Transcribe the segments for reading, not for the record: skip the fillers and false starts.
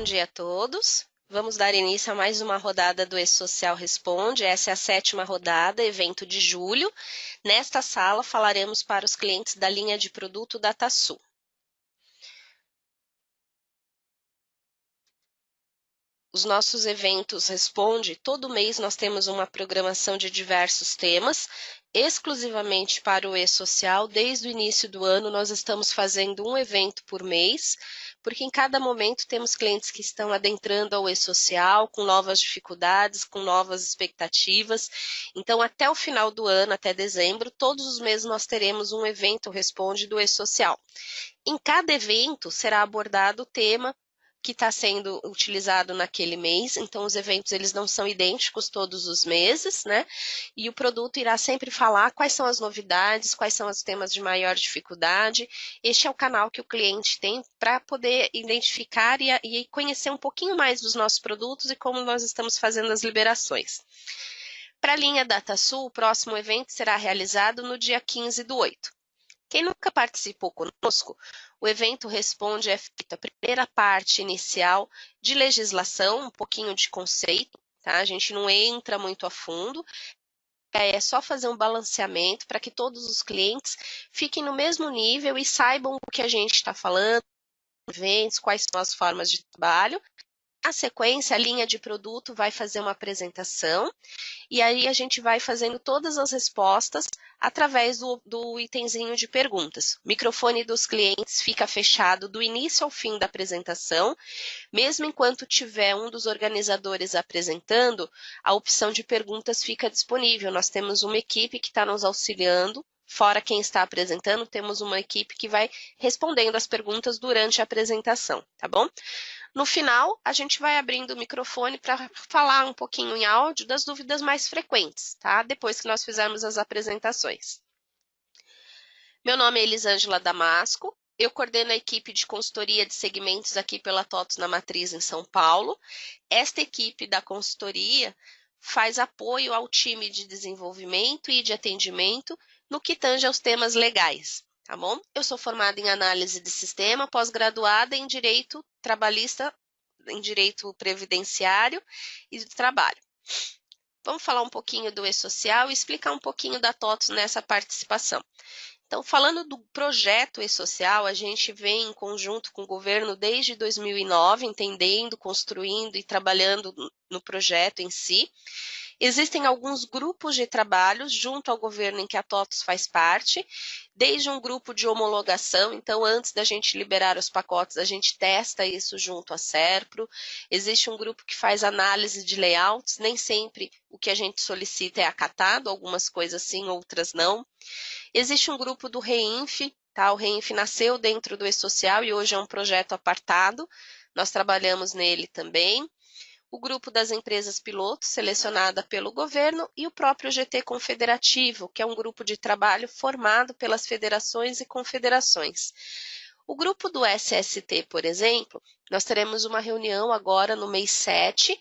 dia a todos. Vamos dar início a mais uma rodada do E-Social Responde. Essa é a 7ª rodada, evento de julho. Nesta sala, falaremos para os clientes da linha de produto DataSul. Os nossos eventos Responde, todo mês nós temos uma programação de diversos temas, exclusivamente para o E-Social. Desde o início do ano, nós estamos fazendo um evento por mês, porque em cada momento temos clientes que estão adentrando ao E-Social, com novas dificuldades, com novas expectativas. Então, até o final do ano, até dezembro, todos os meses nós teremos um evento Responde do E-Social. Em cada evento será abordado o tema que está sendo utilizado naquele mês, então os eventos eles não são idênticos todos os meses, né? E o produto irá sempre falar quais são as novidades, quais são os temas de maior dificuldade. Este é o canal que o cliente tem para poder identificar e conhecer um pouquinho mais dos nossos produtos e como nós estamos fazendo as liberações. Para a linha DataSul, o próximo evento será realizado no dia 15/8. Quem nunca participou conosco, o evento Responde é feito a primeira parte inicial de legislação, um pouquinho de conceito, tá? A gente não entra muito a fundo, é só fazer um balanceamento para que todos os clientes fiquem no mesmo nível e saibam o que a gente está falando, eventos, quais são as formas de trabalho. Na sequência, a linha de produto vai fazer uma apresentação e aí a gente vai fazendo todas as respostas através do itemzinho de perguntas. O microfone dos clientes fica fechado do início ao fim da apresentação. Mesmo enquanto tiver um dos organizadores apresentando, a opção de perguntas fica disponível. Nós temos uma equipe que está nos auxiliando. Fora quem está apresentando, temos uma equipe que vai respondendo as perguntas durante a apresentação, tá bom? No final, a gente vai abrindo o microfone para falar um pouquinho em áudio das dúvidas mais frequentes, tá? Depois que nós fizermos as apresentações. Meu nome é Elisângela Damasco, eu coordeno a equipe de consultoria de segmentos aqui pela TOTVS na Matriz em São Paulo. Esta equipe da consultoria faz apoio ao time de desenvolvimento e de atendimento no que tange aos temas legais. Tá bom? Eu sou formada em análise de sistema, pós-graduada em direito trabalhista, em direito previdenciário e de trabalho. Vamos falar um pouquinho do E-Social e explicar um pouquinho da TOTVS nessa participação. Então, falando do projeto E-Social, a gente vem em conjunto com o governo desde 2009, entendendo, construindo e trabalhando no projeto em si. Existem alguns grupos de trabalho junto ao governo em que a TOTVS faz parte, desde um grupo de homologação, então antes da gente liberar os pacotes, a gente testa isso junto à SERPRO. Existe um grupo que faz análise de layouts, nem sempre o que a gente solicita é acatado, algumas coisas sim, outras não. Existe um grupo do REINF, tá? O REINF nasceu dentro do E-Social e hoje é um projeto apartado, nós trabalhamos nele também. O grupo das empresas pilotos, selecionada pelo governo, e o próprio GT Confederativo, que é um grupo de trabalho formado pelas federações e confederações. O grupo do SST, por exemplo, nós teremos uma reunião agora no mês 7,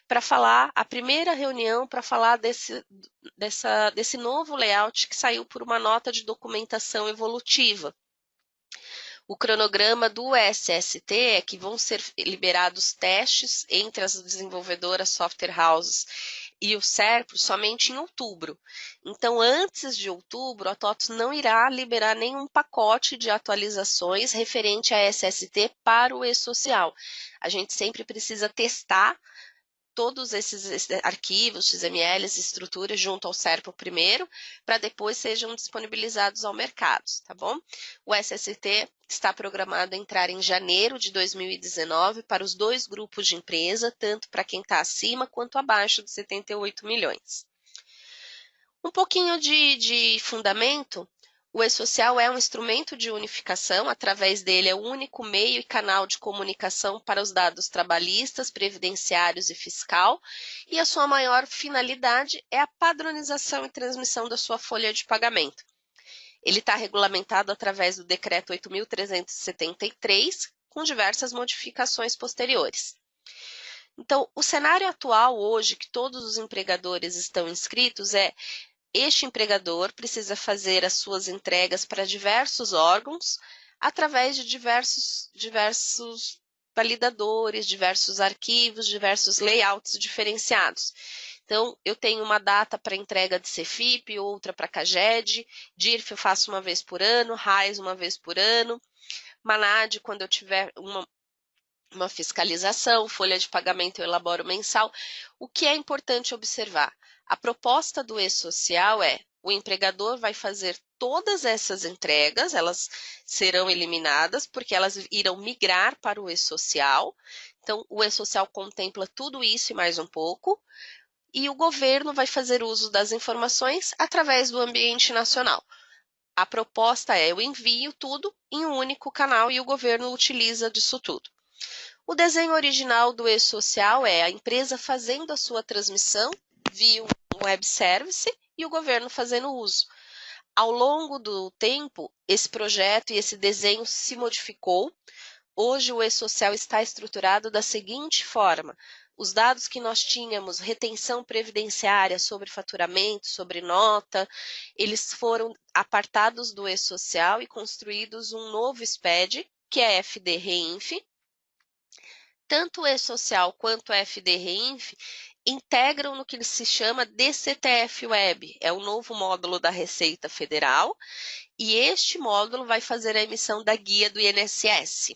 para falar, a primeira reunião para falar desse novo layout que saiu por uma nota de documentação evolutiva. O cronograma do SST é que vão ser liberados testes entre as desenvolvedoras software houses e o SERPRO somente em outubro. Então, antes de outubro, a TOTVS não irá liberar nenhum pacote de atualizações referente a SST para o E-Social. A gente sempre precisa testar todos esses arquivos, XMLs, estruturas junto ao SERPRO primeiro, para depois sejam disponibilizados ao mercado, tá bom? O SST está programado a entrar em janeiro de 2019 para os 2 grupos de empresa, tanto para quem está acima quanto abaixo de 78 milhões. Um pouquinho de fundamento. O E-Social é um instrumento de unificação, através dele é o único meio e canal de comunicação para os dados trabalhistas, previdenciários e fiscal, e a sua maior finalidade é a padronização e transmissão da sua folha de pagamento. Ele está regulamentado através do Decreto 8.373, com diversas modificações posteriores. Então, o cenário atual hoje, que todos os empregadores estão inscritos, este empregador precisa fazer as suas entregas para diversos órgãos através de diversos validadores, diversos arquivos, diversos layouts diferenciados. Então, eu tenho uma data para entrega de Cefip, outra para CAGED, DIRF eu faço uma vez por ano, RAIS uma vez por ano, MANAD quando eu tiver uma fiscalização, folha de pagamento eu elaboro mensal. O que é importante observar? A proposta do e-social é: o empregador vai fazer todas essas entregas, elas serão eliminadas porque elas irão migrar para o e-social. Então, o e-social contempla tudo isso e mais um pouco. E o governo vai fazer uso das informações através do ambiente nacional. A proposta é: eu envio tudo em um único canal e o governo utiliza disso tudo. O desenho original do e-social é a empresa fazendo a sua transmissão via um web service e o governo fazendo uso. Ao longo do tempo, esse projeto e esse desenho se modificou. Hoje o e-social está estruturado da seguinte forma: os dados que nós tínhamos, retenção previdenciária sobre faturamento, sobre nota, eles foram apartados do e-social e construídos um novo SPED, que é FD Reinf. Tanto o e-social quanto o FD Reinf integram no que se chama DCTF Web, é o novo módulo da Receita Federal, e este módulo vai fazer a emissão da guia do INSS.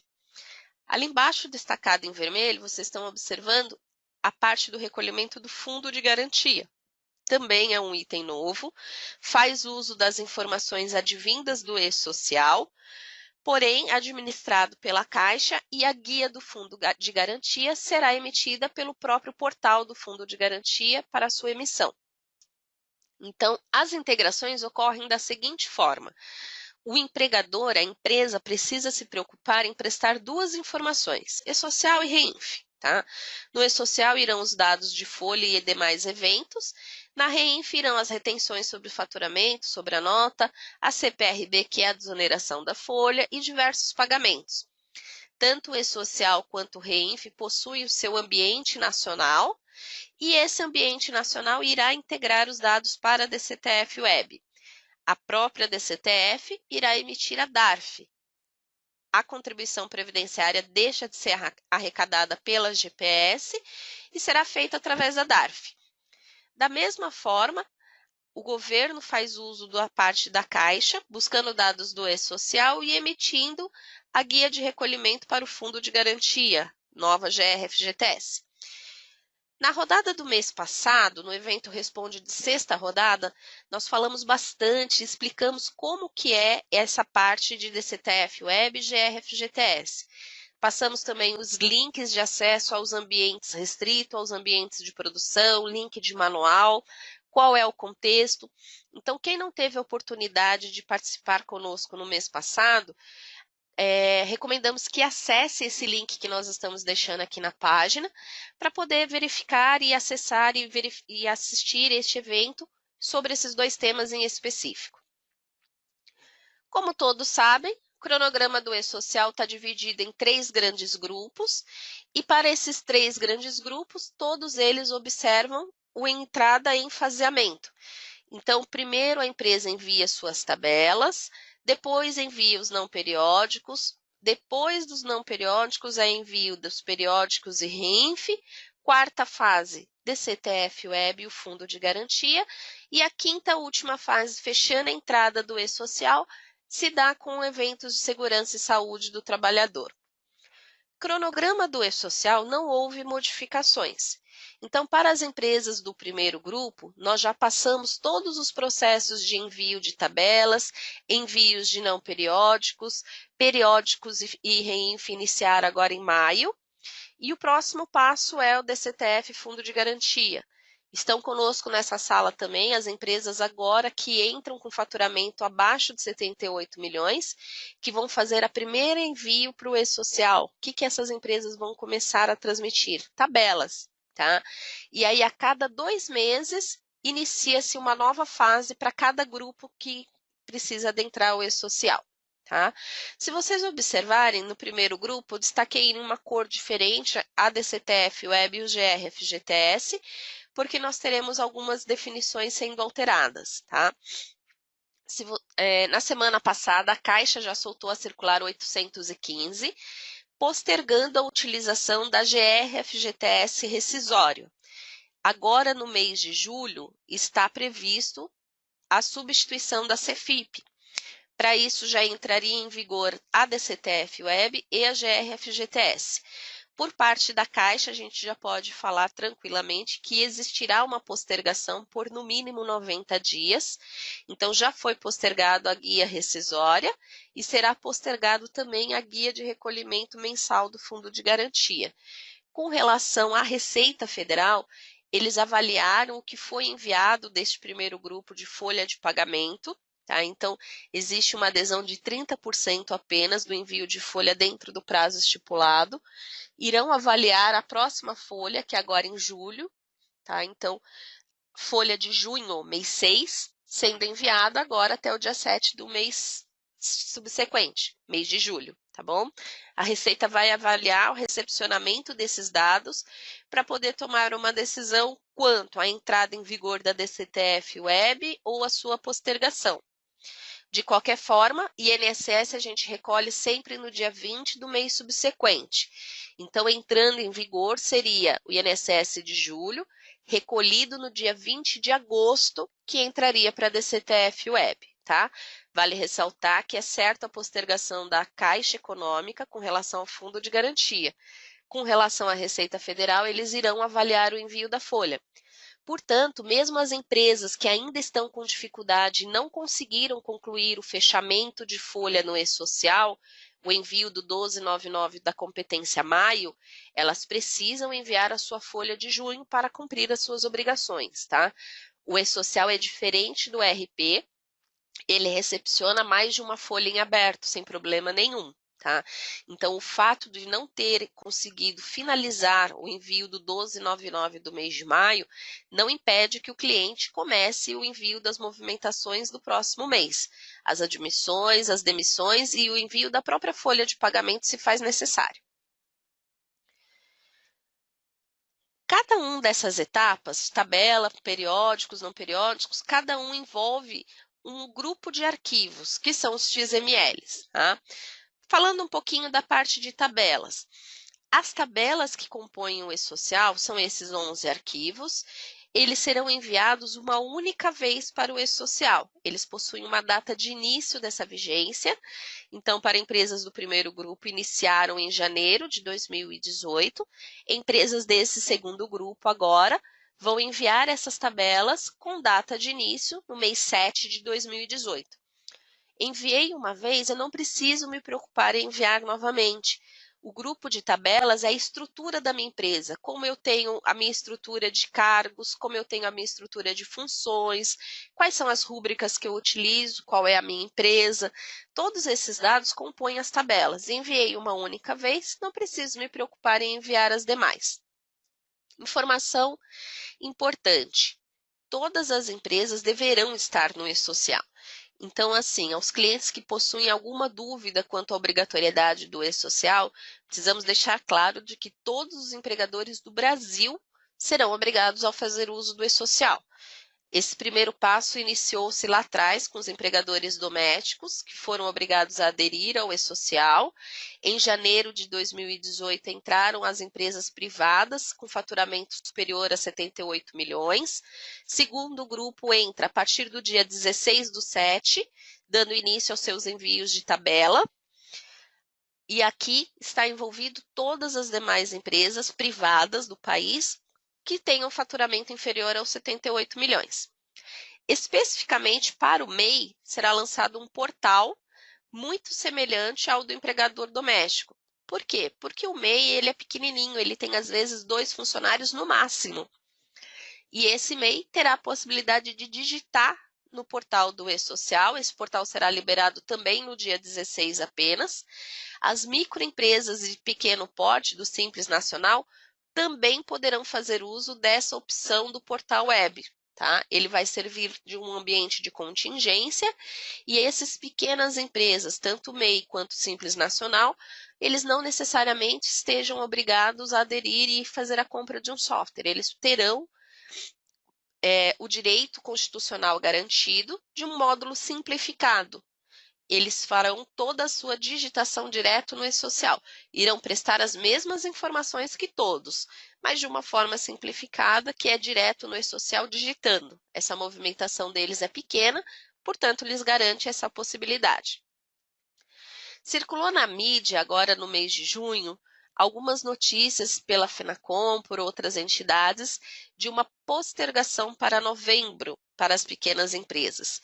Ali embaixo, destacado em vermelho, vocês estão observando a parte do recolhimento do fundo de garantia. Também é um item novo, faz uso das informações advindas do e-social, porém administrado pela Caixa, e a guia do Fundo de Garantia será emitida pelo próprio portal do Fundo de Garantia para sua emissão. Então, as integrações ocorrem da seguinte forma: o empregador, a empresa, precisa se preocupar em prestar duas informações, e-social e Reinf. Tá? No e-social irão os dados de folha e demais eventos. Na Reinf irão as retenções sobre o faturamento, sobre a nota, a CPRB, que é a desoneração da folha, e diversos pagamentos. Tanto o e-social quanto o Reinf possuem o seu ambiente nacional, e esse ambiente nacional irá integrar os dados para a DCTF Web. A própria DCTF irá emitir a DARF. A contribuição previdenciária deixa de ser arrecadada pela GPS e será feita através da DARF. Da mesma forma, o governo faz uso da parte da Caixa, buscando dados do e-social e emitindo a guia de recolhimento para o Fundo de Garantia, nova GRFGTS. Na rodada do mês passado, no evento Responde de sexta rodada, nós falamos bastante, explicamos como que é essa parte de DCTF Web e GRFGTS. Passamos também os links de acesso aos ambientes restritos, aos ambientes de produção, link de manual, qual é o contexto. Então, quem não teve a oportunidade de participar conosco no mês passado, recomendamos que acesse esse link que nós estamos deixando aqui na página para poder verificar e acessar e assistir este evento sobre esses dois temas em específico. Como todos sabem, o cronograma do e-social está dividido em 3 grandes grupos, e para esses 3 grandes grupos, todos eles observam a entrada em faseamento. Então, primeiro a empresa envia suas tabelas, depois envia os não periódicos, depois dos não periódicos é envio dos periódicos e Reinf, quarta fase, DCTF Web e o Fundo de Garantia, e a quinta última fase, fechando a entrada do e-social, se dá com eventos de segurança e saúde do trabalhador. Cronograma do e-social não houve modificações. Então, para as empresas do primeiro grupo, nós já passamos todos os processos de envio de tabelas, envios de não periódicos, periódicos e Reinf iniciar agora em maio. E o próximo passo é o DCTF Fundo de Garantia. Estão conosco nessa sala também as empresas agora que entram com faturamento abaixo de 78 milhões, que vão fazer a primeira envio para o e-social. O que essas empresas vão começar a transmitir? Tabelas. Tá? E aí, a cada 2 meses, inicia-se uma nova fase para cada grupo que precisa adentrar o e-social. Tá? Se vocês observarem, no primeiro grupo, eu destaquei em uma cor diferente a DCTF Web e o GRFGTS, porque nós teremos algumas definições sendo alteradas. Tá? Na semana passada, a Caixa já soltou a circular 815, postergando a utilização da GR-FGTS rescisório. Agora, no mês de julho, está previsto a substituição da CEFIP. Para isso, já entraria em vigor a DCTF-Web e a GR-FGTS. Por parte da Caixa, a gente já pode falar tranquilamente que existirá uma postergação por no mínimo 90 dias. Então, já foi postergado a guia rescisória e será postergado também a guia de recolhimento mensal do Fundo de Garantia. Com relação à Receita Federal, eles avaliaram o que foi enviado deste primeiro grupo de folha de pagamento. Tá? Então, existe uma adesão de 30% apenas do envio de folha dentro do prazo estipulado. Irão avaliar a próxima folha, que é agora em julho. Tá? Então, folha de junho, mês 6, sendo enviada agora até o dia 7 do mês subsequente, mês de julho, tá bom? A Receita vai avaliar o recepcionamento desses dados para poder tomar uma decisão quanto à entrada em vigor da DCTF-Web ou a sua postergação. De qualquer forma, INSS a gente recolhe sempre no dia 20 do mês subsequente. Então, entrando em vigor seria o INSS de julho, recolhido no dia 20 de agosto, que entraria para a DCTF-Web, tá? Vale ressaltar que é certa a postergação da Caixa Econômica com relação ao Fundo de Garantia. Com relação à Receita Federal, eles irão avaliar o envio da folha. Portanto, mesmo as empresas que ainda estão com dificuldade e não conseguiram concluir o fechamento de folha no e-social, o envio do 1299 da competência maio, elas precisam enviar a sua folha de junho para cumprir as suas obrigações, tá? O e-social é diferente do RP, ele recepciona mais de uma folha em aberto, sem problema nenhum. Tá? Então, o fato de não ter conseguido finalizar o envio do 1299 do mês de maio não impede que o cliente comece o envio das movimentações do próximo mês. As admissões, as demissões e o envio da própria folha de pagamento se faz necessário. Cada uma dessas etapas, tabela, periódicos, não periódicos, cada um envolve um grupo de arquivos, que são os XMLs. Tá? Falando um pouquinho da parte de tabelas. As tabelas que compõem o e-social são esses 11 arquivos. Eles serão enviados uma única vez para o e-social. Eles possuem uma data de início dessa vigência. Então, para empresas do primeiro grupo, iniciaram em janeiro de 2018. Empresas desse segundo grupo agora vão enviar essas tabelas com data de início no mês 7 de 2018. Enviei uma vez, eu não preciso me preocupar em enviar novamente. O grupo de tabelas é a estrutura da minha empresa, como eu tenho a minha estrutura de cargos, como eu tenho a minha estrutura de funções, quais são as rúbricas que eu utilizo, qual é a minha empresa. Todos esses dados compõem as tabelas. Enviei uma única vez, não preciso me preocupar em enviar as demais. Informação importante. Todas as empresas deverão estar no e-social. Então, assim, aos clientes que possuem alguma dúvida quanto à obrigatoriedade do e-social, precisamos deixar claro de que todos os empregadores do Brasil serão obrigados a fazer uso do e-social. Esse primeiro passo iniciou-se lá atrás com os empregadores domésticos, que foram obrigados a aderir ao e-social. Em janeiro de 2018, entraram as empresas privadas com faturamento superior a 78 milhões. Segundo grupo entra a partir do dia 16/7, dando início aos seus envios de tabela. E aqui está envolvido todas as demais empresas privadas do país que tenham faturamento inferior aos 78 milhões. Especificamente para o MEI, será lançado um portal muito semelhante ao do empregador doméstico. Por quê? Porque o MEI ele é pequenininho, ele tem às vezes 2 funcionários no máximo. E esse MEI terá a possibilidade de digitar no portal do e-social. Esse portal será liberado também no dia 16 apenas. As microempresas de pequeno porte do Simples Nacional também poderão fazer uso dessa opção do portal web. Tá? Ele vai servir de um ambiente de contingência e essas pequenas empresas, tanto o MEI quanto o Simples Nacional, eles não necessariamente estejam obrigados a aderir e fazer a compra de um software. Eles terão o direito constitucional garantido de um módulo simplificado. eles farão toda a sua digitação direto no e-social. Irão prestar as mesmas informações que todos, mas de uma forma simplificada, que é direto no e-social digitando. Essa movimentação deles é pequena, portanto, lhes garante essa possibilidade. Circulou na mídia, agora no mês de junho, algumas notícias pela Fenacom, por outras entidades, de uma postergação para novembro para as pequenas empresas.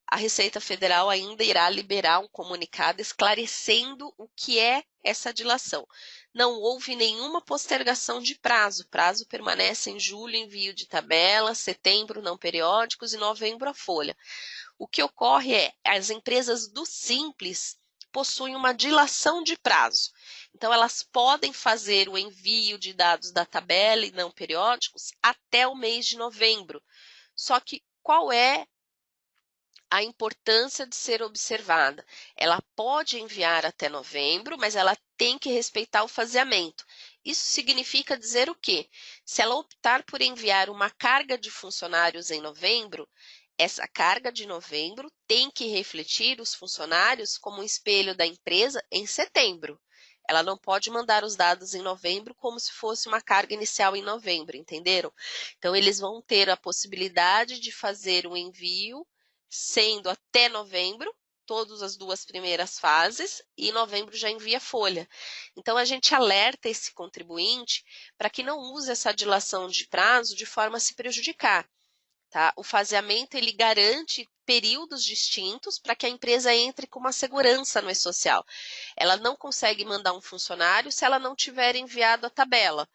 A Receita Federal ainda irá liberar um comunicado esclarecendo o que é essa dilação. Não houve nenhuma postergação de prazo. O prazo permanece em julho, envio de tabela, setembro, não periódicos e novembro, a folha. O que ocorre é as empresas do Simples possuem uma dilação de prazo. Então, elas podem fazer o envio de dados da tabela e não periódicos até o mês de novembro. Só que qual é a importância de ser observada? Ela pode enviar até novembro, mas ela tem que respeitar o faseamento. Isso significa dizer o quê? Se ela optar por enviar uma carga de funcionários em novembro, essa carga de novembro tem que refletir os funcionários como um espelho da empresa em setembro. Ela não pode mandar os dados em novembro como se fosse uma carga inicial em novembro, entenderam? Então, eles vão ter a possibilidade de fazer o envio sendo até novembro, todas as duas primeiras fases, e em novembro já envia folha. Então, a gente alerta esse contribuinte para que não use essa dilação de prazo de forma a se prejudicar. Tá? O faseamento ele garante períodos distintos para que a empresa entre com uma segurança no e-social. Ela não consegue mandar um funcionário se ela não tiver enviado a tabela.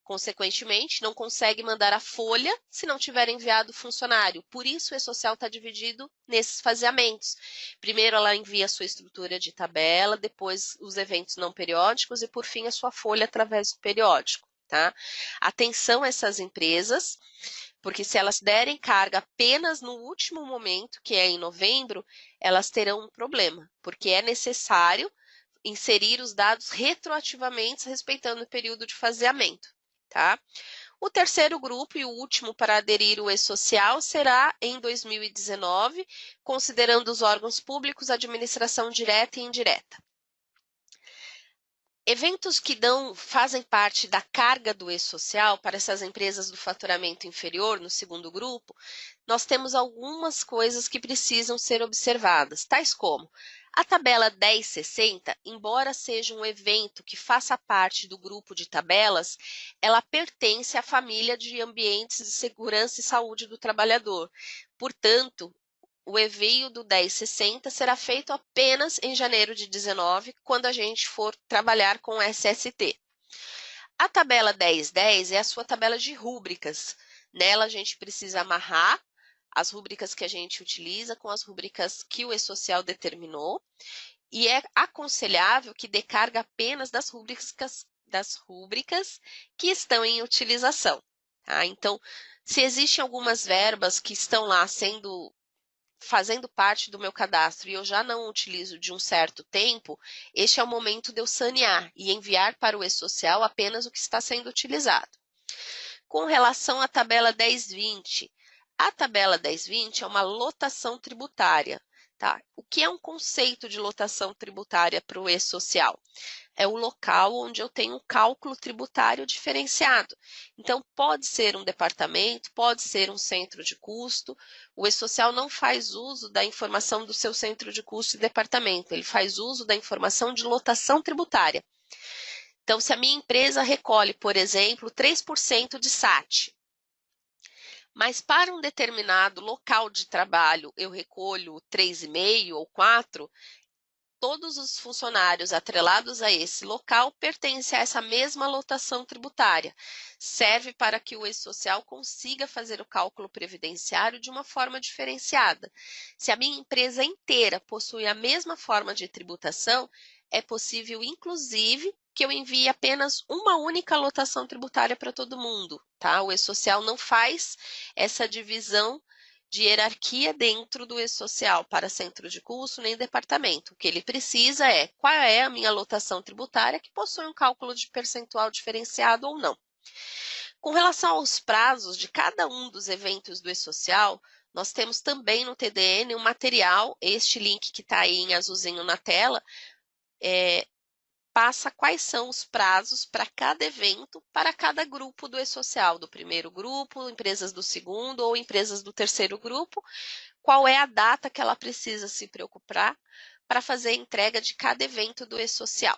Consequentemente, não consegue mandar a folha se não tiver enviado o funcionário. Por isso, o e-social está dividido nesses faseamentos. Primeiro, ela envia a sua estrutura de tabela, depois os eventos não periódicos e, por fim, a sua folha através do periódico. Tá? Atenção a essas empresas, porque se elas derem carga apenas no último momento, que é em novembro, elas terão um problema, porque é necessário inserir os dados retroativamente, respeitando o período de faseamento. Tá? O terceiro grupo e o último para aderir ao e-social será em 2019, considerando os órgãos públicos, administração direta e indireta. Eventos que fazem parte da carga do e-social para essas empresas do faturamento inferior, no segundo grupo, nós temos algumas coisas que precisam ser observadas, tais como a tabela 1060, embora seja um evento que faça parte do grupo de tabelas, ela pertence à família de ambientes de segurança e saúde do trabalhador. Portanto, o envio do 1060 será feito apenas em janeiro de 19, quando a gente for trabalhar com SST. A tabela 1010 é a sua tabela de rúbricas. Nela a gente precisa amarrar as rúbricas que a gente utiliza com as rúbricas que o e-social determinou, e é aconselhável que dê carga apenas das rúbricas que estão em utilização. Tá? Então, se existem algumas verbas que estão lá fazendo parte do meu cadastro e eu já não utilizo de um certo tempo, este é o momento de eu sanear e enviar para o e-social apenas o que está sendo utilizado. Com relação à tabela 1020, a tabela 1020 é uma lotação tributária. Tá? O que é um conceito de lotação tributária para o e-social? É o local onde eu tenho um cálculo tributário diferenciado. Então, pode ser um departamento, pode ser um centro de custo. O e-social não faz uso da informação do seu centro de custo e departamento, ele faz uso da informação de lotação tributária. Então, se a minha empresa recolhe, por exemplo, 3% de SAT, mas para um determinado local de trabalho eu recolho 3,5% ou 4%, todos os funcionários atrelados a esse local pertencem a essa mesma lotação tributária. Serve para que o e-social consiga fazer o cálculo previdenciário de uma forma diferenciada. Se a minha empresa inteira possui a mesma forma de tributação, é possível, inclusive, que eu envie apenas uma única lotação tributária para todo mundo. Tá? O e-social não faz essa divisão de hierarquia dentro do e-social para centro de custo nem departamento. O que ele precisa é qual é a minha lotação tributária que possui um cálculo de percentual diferenciado ou não. Com relação aos prazos de cada um dos eventos do e-social, nós temos também no TDN um material, este link que está aí em azulzinho na tela, passa quais são os prazos para cada evento, para cada grupo do e-social, do primeiro grupo, empresas do segundo ou empresas do terceiro grupo, qual é a data que ela precisa se preocupar para fazer a entrega de cada evento do e-social.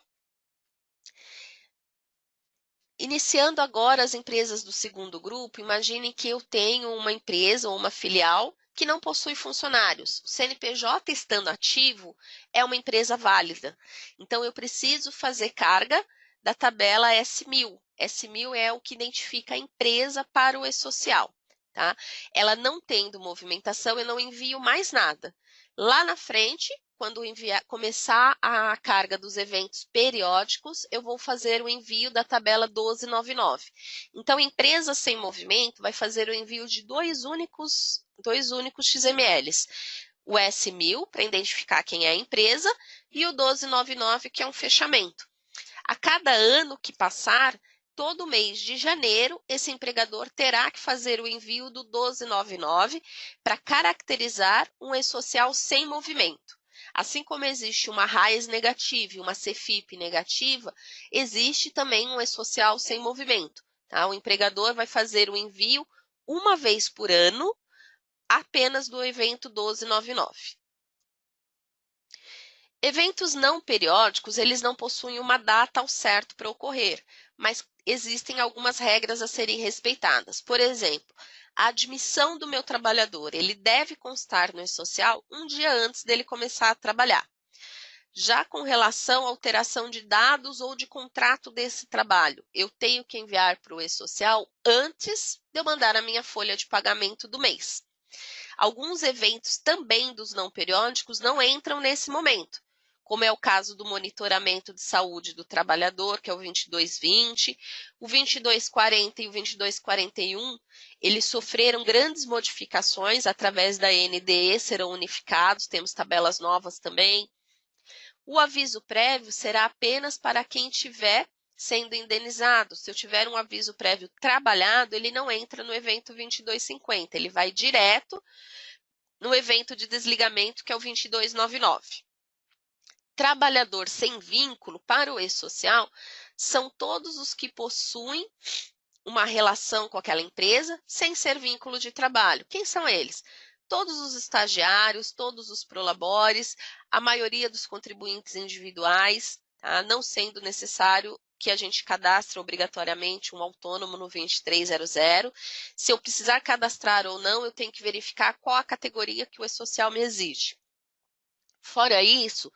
Iniciando agora as empresas do segundo grupo, imagine que eu tenho uma empresa ou uma filial que não possui funcionários. O CNPJ estando ativo é uma empresa válida. Então, eu preciso fazer carga da tabela S1000. S1000 é o que identifica a empresa para o e-social. Tá? Ela não tendo movimentação, eu não envio mais nada. Lá na frente, quando começar a carga dos eventos periódicos, eu vou fazer o envio da tabela 1299. Então, empresa sem movimento vai fazer o envio de dois únicos XMLs. O S1000, para identificar quem é a empresa, e o 1299, que é um fechamento. A cada ano que passar, todo mês de janeiro, esse empregador terá que fazer o envio do 1299 para caracterizar um e-social sem movimento. Assim como existe uma RAIS negativa e uma CFIP negativa, existe também um e-social sem movimento. Tá? O empregador vai fazer o envio uma vez por ano, apenas do evento 1299. Eventos não periódicos, eles não possuem uma data ao certo para ocorrer, mas existem algumas regras a serem respeitadas. Por exemplo, a admissão do meu trabalhador, ele deve constar no e-social um dia antes dele começar a trabalhar. Já com relação à alteração de dados ou de contrato desse trabalho, eu tenho que enviar para o e-social antes de eu mandar a minha folha de pagamento do mês. Alguns eventos também dos não periódicos não entram nesse momento, como é o caso do monitoramento de saúde do trabalhador, que é o 2220, o 2240 e o 2241, eles sofreram grandes modificações através da NDE, serão unificados, temos tabelas novas também. O aviso prévio será apenas para quem tiver sendo indenizado. Se eu tiver um aviso prévio trabalhado, ele não entra no evento 2250, ele vai direto no evento de desligamento, que é o 2299. Trabalhador sem vínculo para o e-social são todos os que possuem uma relação com aquela empresa sem ser vínculo de trabalho. Quem são eles? Todos os estagiários, todos os prolabores, a maioria dos contribuintes individuais, tá? Não sendo necessário que a gente cadastre obrigatoriamente um autônomo no 2300. Se eu precisar cadastrar ou não, eu tenho que verificar qual a categoria que o e-social me exige. Fora isso,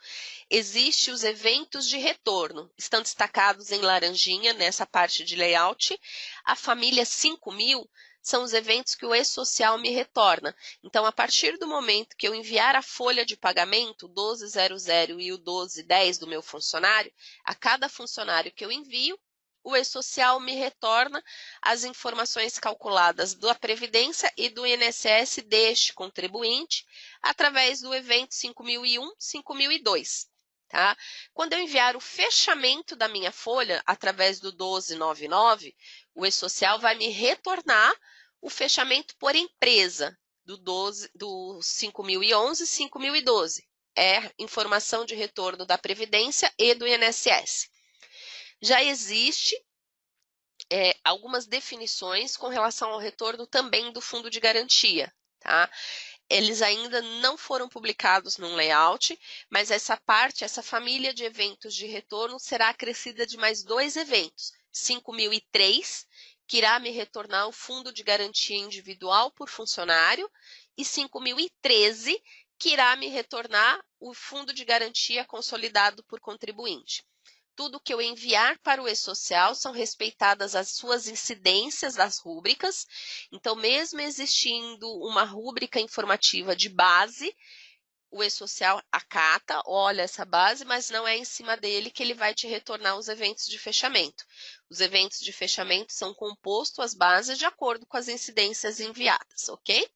existem os eventos de retorno, estão destacados em laranjinha nessa parte de layout. A família 5000 são os eventos que o e-social me retorna. Então, a partir do momento que eu enviar a folha de pagamento, 1200 e o 1210 do meu funcionário, a cada funcionário que eu envio, o e-social me retorna as informações calculadas da Previdência e do INSS deste contribuinte através do evento 5001, 5002. Tá? Quando eu enviar o fechamento da minha folha através do 1299, o e-social vai me retornar o fechamento por empresa do 5011 e 5012. É informação de retorno da Previdência e do INSS. Já existe algumas definições com relação ao retorno também do fundo de garantia. Tá? Eles ainda não foram publicados num layout, mas essa família de eventos de retorno será acrescida de mais 2 eventos. 5003, que irá me retornar o fundo de garantia individual por funcionário, e 5013, que irá me retornar o fundo de garantia consolidado por contribuinte. Tudo que eu enviar para o e-social são respeitadas as suas incidências das rúbricas. Então, mesmo existindo uma rúbrica informativa de base, o e-social acata, olha essa base, mas não é em cima dele que ele vai te retornar os eventos de fechamento. Os eventos de fechamento são compostos as bases de acordo com as incidências enviadas, ok?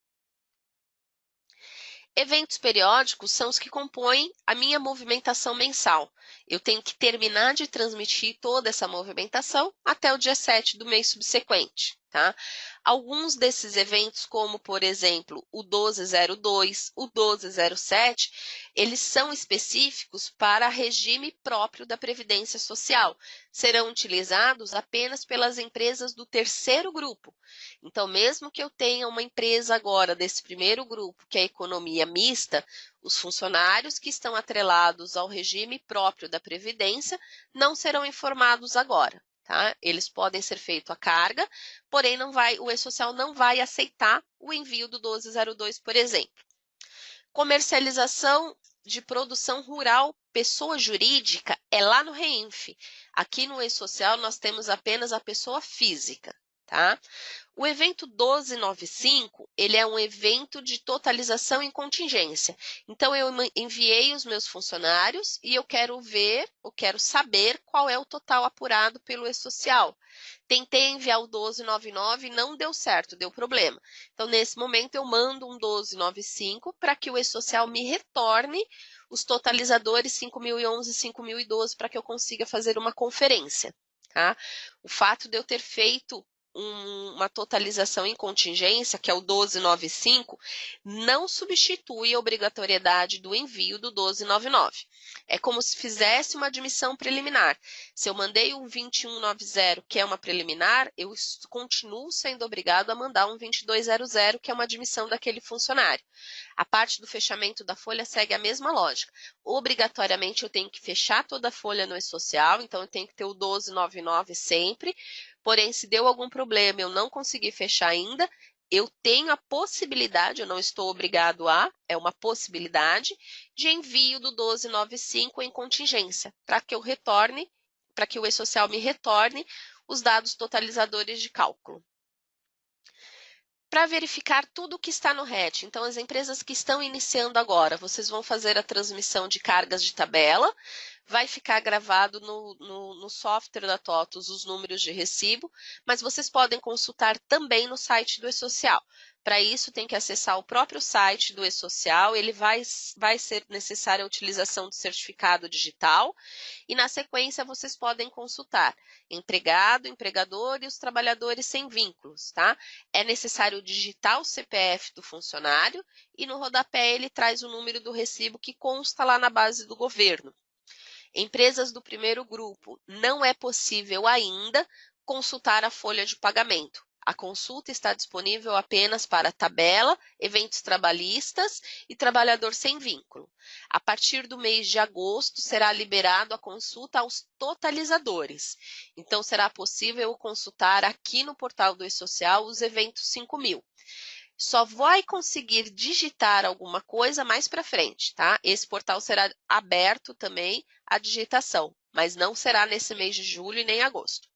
Eventos periódicos são os que compõem a minha movimentação mensal. Eu tenho que terminar de transmitir toda essa movimentação até o dia 7 do mês subsequente. tá? Alguns desses eventos, como por exemplo o 1202, o 1207, eles são específicos para regime próprio da Previdência Social. Serão utilizados apenas pelas empresas do terceiro grupo. Então, mesmo que eu tenha uma empresa agora desse primeiro grupo, que é a economia mista, os funcionários que estão atrelados ao regime próprio da Previdência não serão informados agora. Tá? Eles podem ser feitos a carga, porém o E-Social não vai aceitar o envio do 1202, por exemplo. Comercialização de produção rural, pessoa jurídica, é lá no REINF. Aqui no E-Social nós temos apenas a pessoa física. Tá? O evento 1295, ele é um evento de totalização em contingência. Então, eu enviei os meus funcionários e eu quero saber qual é o total apurado pelo E-Social. Tentei enviar o 1299 e não deu certo, deu problema. Então, nesse momento, eu mando um 1295 para que o E-Social me retorne os totalizadores 5.011 e 5.012 para que eu consiga fazer uma conferência. Tá? O fato de eu ter feito uma totalização em contingência, que é o 1295, não substitui a obrigatoriedade do envio do 1299. É como se fizesse uma admissão preliminar. Se eu mandei um 2190, que é uma preliminar, eu continuo sendo obrigado a mandar um 2200, que é uma admissão daquele funcionário. A parte do fechamento da folha segue a mesma lógica. Obrigatoriamente eu tenho que fechar toda a folha no E-Social, então eu tenho que ter o 1299 sempre. Porém, se deu algum problema e eu não consegui fechar ainda, eu tenho a possibilidade, eu não estou obrigado é uma possibilidade de envio do 1295 em contingência, para que eu retorne, para que o E-Social me retorne os dados totalizadores de cálculo. Para verificar tudo o que está no RET, então as empresas que estão iniciando agora, vocês vão fazer a transmissão de cargas de tabela, vai ficar gravado no software da TOTUS os números de recibo, mas vocês podem consultar também no site do E-Social. Para isso, tem que acessar o próprio site do E-Social, ele vai ser necessária a utilização do certificado digital e, na sequência, vocês podem consultar empregado, empregador e os trabalhadores sem vínculos, tá? É necessário digitar o CPF do funcionário e no rodapé ele traz o número do recibo que consta lá na base do governo. Empresas do primeiro grupo, não é possível ainda consultar a folha de pagamento. A consulta está disponível apenas para tabela, eventos trabalhistas e trabalhador sem vínculo. A partir do mês de agosto, será liberado a consulta aos totalizadores. Então, será possível consultar aqui no portal do E-Social os eventos 5.000. Só vai conseguir digitar alguma coisa mais para frente, tá? Esse portal será aberto também à digitação, mas não será nesse mês de julho e nem agosto.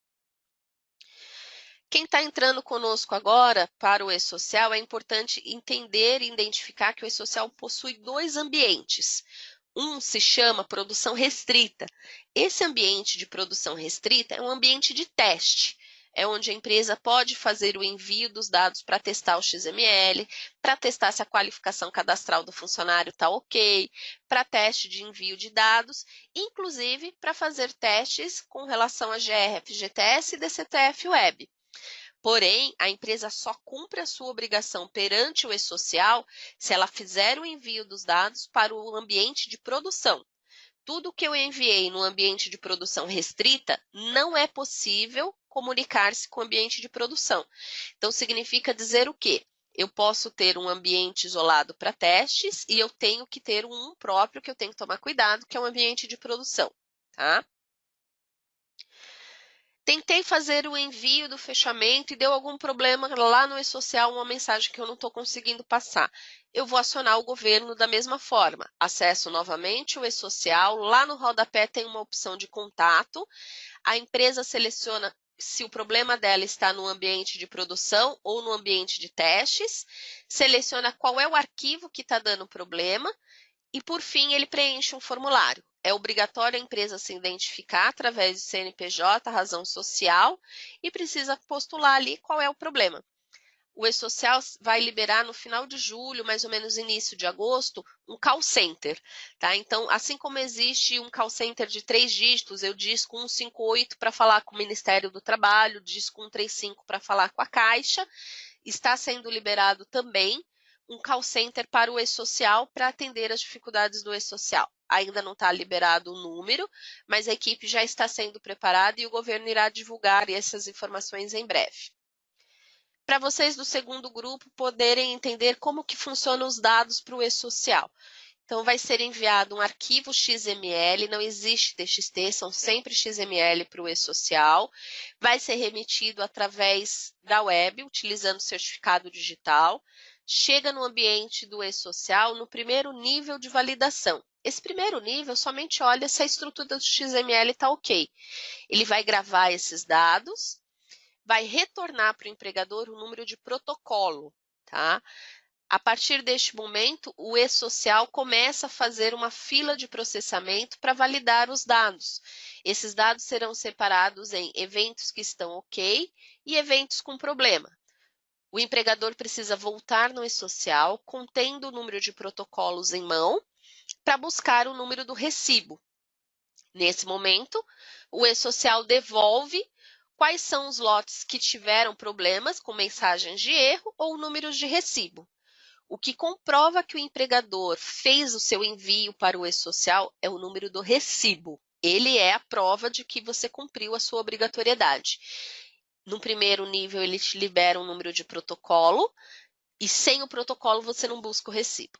Quem está entrando conosco agora para o E-Social, é importante entender e identificar que o E-Social possui dois ambientes. Um se chama produção restrita. Esse ambiente de produção restrita é um ambiente de teste. É onde a empresa pode fazer o envio dos dados para testar o XML, para testar se a qualificação cadastral do funcionário está ok, para teste de envio de dados, inclusive para fazer testes com relação a GR, FGTS e DCTF Web. Porém, a empresa só cumpre a sua obrigação perante o E-Social se ela fizer o envio dos dados para o ambiente de produção. Tudo que eu enviei no ambiente de produção restrita não é possível comunicar-se com o ambiente de produção. Então, significa dizer o quê? Eu posso ter um ambiente isolado para testes e eu tenho que ter um próprio que eu tenho que tomar cuidado, que é um ambiente de produção, tá? Tentei fazer o envio do fechamento e deu algum problema lá no E-Social, uma mensagem que eu não estou conseguindo passar. Eu vou acionar o governo da mesma forma. Acesso novamente o E-Social, lá no rodapé tem uma opção de contato. A empresa seleciona se o problema dela está no ambiente de produção ou no ambiente de testes, seleciona qual é o arquivo que está dando problema e, por fim, ele preenche um formulário. É obrigatório a empresa se identificar através do CNPJ, razão social, e precisa postular ali qual é o problema. o E-Social vai liberar no final de julho, mais ou menos início de agosto, um call center, tá? Então, assim como existe um call center de 3 dígitos, eu disco 158 para falar com o Ministério do Trabalho, disco 135 para falar com a Caixa, está sendo liberado também um call center para o E-Social para atender as dificuldades do E-Social. Ainda não está liberado o número, mas a equipe já está sendo preparada e o governo irá divulgar essas informações em breve. Para vocês do segundo grupo poderem entender como que funcionam os dados para o E-Social. Então, vai ser enviado um arquivo XML, não existe TXT, são sempre XML para o E-Social. Vai ser remetido através da web, utilizando certificado digital. Chega no ambiente do E-Social no primeiro nível de validação. Esse primeiro nível somente olha se a estrutura do XML está ok. Ele vai gravar esses dados, vai retornar para o empregador o número de protocolo, tá? A partir deste momento, o E-Social começa a fazer uma fila de processamento para validar os dados. Esses dados serão separados em eventos que estão ok e eventos com problema. O empregador precisa voltar no E-Social, contendo o número de protocolos em mão, para buscar o número do recibo. Nesse momento, o E-Social devolve quais são os lotes que tiveram problemas com mensagens de erro ou números de recibo. O que comprova que o empregador fez o seu envio para o E-Social é o número do recibo. Ele é a prova de que você cumpriu a sua obrigatoriedade. No primeiro nível, ele te libera um número de protocolo e sem o protocolo você não busca o recibo.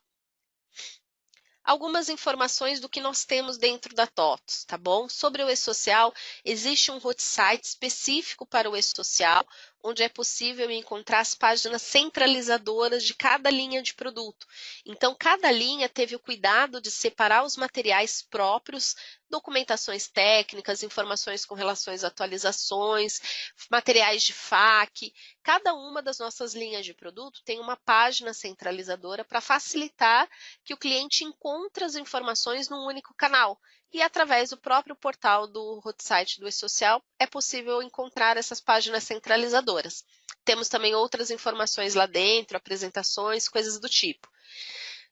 Algumas informações do que nós temos dentro da TOTOS, tá bom? Sobre o E-Social, existe um hot site específico para o E-Social, onde é possível encontrar as páginas centralizadoras de cada linha de produto. Então, cada linha teve o cuidado de separar os materiais próprios, documentações técnicas, informações com relação às atualizações, materiais de FAQ. Cada uma das nossas linhas de produto tem uma página centralizadora para facilitar que o cliente encontre as informações num único canal. E através do próprio portal do hot site do E-Social é possível encontrar essas páginas centralizadoras. Temos também outras informações lá dentro, apresentações, coisas do tipo.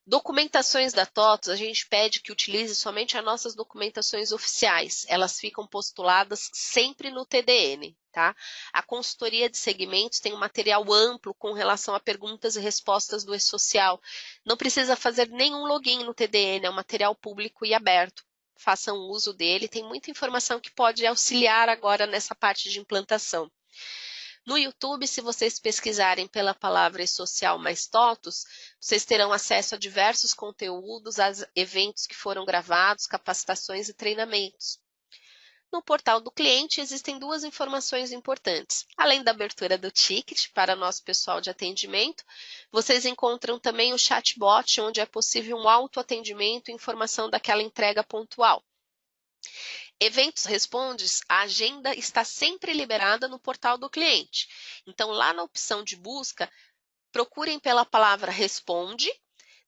Documentações da TOTOS, a gente pede que utilize somente as nossas documentações oficiais. Elas ficam postuladas sempre no TDN, tá? A consultoria de segmentos tem um material amplo com relação a perguntas e respostas do E-Social. Não precisa fazer nenhum login no TDN, é um material público e aberto. Façam uso dele, tem muita informação que pode auxiliar agora nessa parte de implantação. No YouTube, se vocês pesquisarem pela palavra E-Social mais TOTOS, vocês terão acesso a diversos conteúdos, a eventos que foram gravados, capacitações e treinamentos. No portal do cliente existem duas informações importantes. Além da abertura do ticket para nosso pessoal de atendimento, vocês encontram também o chatbot, onde é possível um autoatendimento e informação daquela entrega pontual. Eventos Respondes, a agenda está sempre liberada no portal do cliente. Então, lá na opção de busca, procurem pela palavra Responde.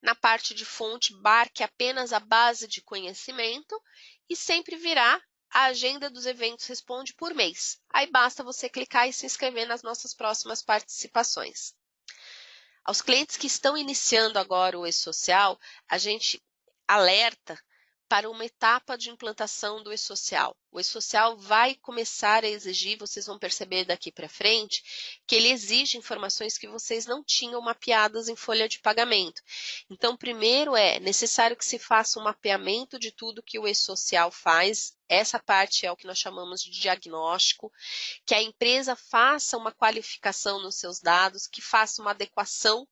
Na parte de fonte, marque apenas a base de conhecimento e sempre virá a agenda dos eventos Responde por mês. Aí basta você clicar e se inscrever nas nossas próximas participações. Aos clientes que estão iniciando agora o E-Social, a gente alerta para uma etapa de implantação do E-Social. O E-Social vai começar a exigir, vocês vão perceber daqui para frente, que ele exige informações que vocês não tinham mapeadas em folha de pagamento. Então, primeiro é necessário que se faça um mapeamento de tudo que o E-Social faz. Essa parte é o que nós chamamos de diagnóstico, que a empresa faça uma qualificação nos seus dados, que faça uma adequação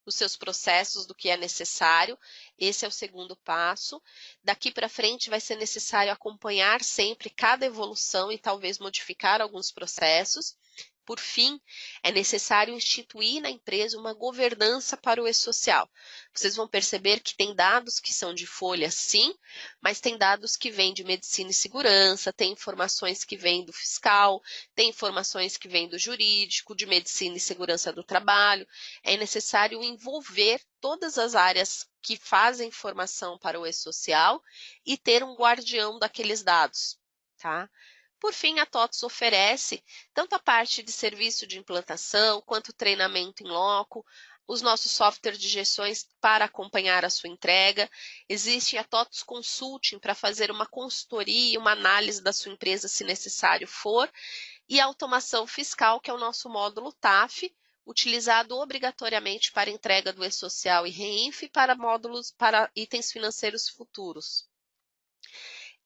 nos seus processos do que é necessário. Esse é o segundo passo. Daqui para frente vai ser necessário acompanhar sempre cada evolução e talvez modificar alguns processos. Por fim, é necessário instituir na empresa uma governança para o E-Social. Vocês vão perceber que tem dados que são de folha, sim, mas tem dados que vêm de medicina e segurança, tem informações que vêm do fiscal, tem informações que vêm do jurídico, de medicina e segurança do trabalho. É necessário envolver todas as áreas que fazem formação para o E-Social e ter um guardião daqueles dados, tá? Por fim, a TOTVS oferece tanto a parte de serviço de implantação, quanto treinamento em loco, os nossos softwares de gestões para acompanhar a sua entrega. Existe a TOTVS Consulting para fazer uma consultoria e uma análise da sua empresa, se necessário for. E a automação fiscal, que é o nosso módulo TAF, utilizado obrigatoriamente para entrega do e-social e REINF para itens financeiros futuros.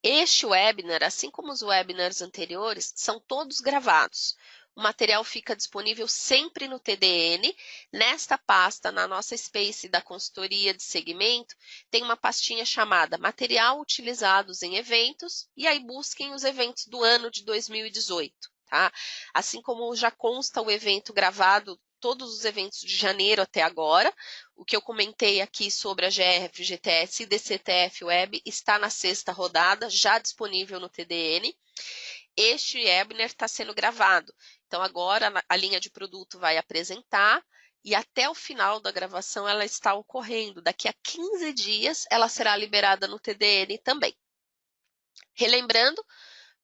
Este webinar, assim como os webinars anteriores, são todos gravados. O material fica disponível sempre no TDN. Nesta pasta, na nossa Space da consultoria de segmento, tem uma pastinha chamada Material Utilizados em Eventos, e aí busquem os eventos do ano de 2018. Tá? Assim como já consta o evento gravado, todos os eventos de janeiro até agora, o que eu comentei aqui sobre a GRF, GTS e DCTF Web está na 6ª rodada, já disponível no TDN. Este webinar está sendo gravado, então agora a linha de produto vai apresentar e até o final da gravação ela está ocorrendo. Daqui a 15 dias ela será liberada no TDN também. Relembrando,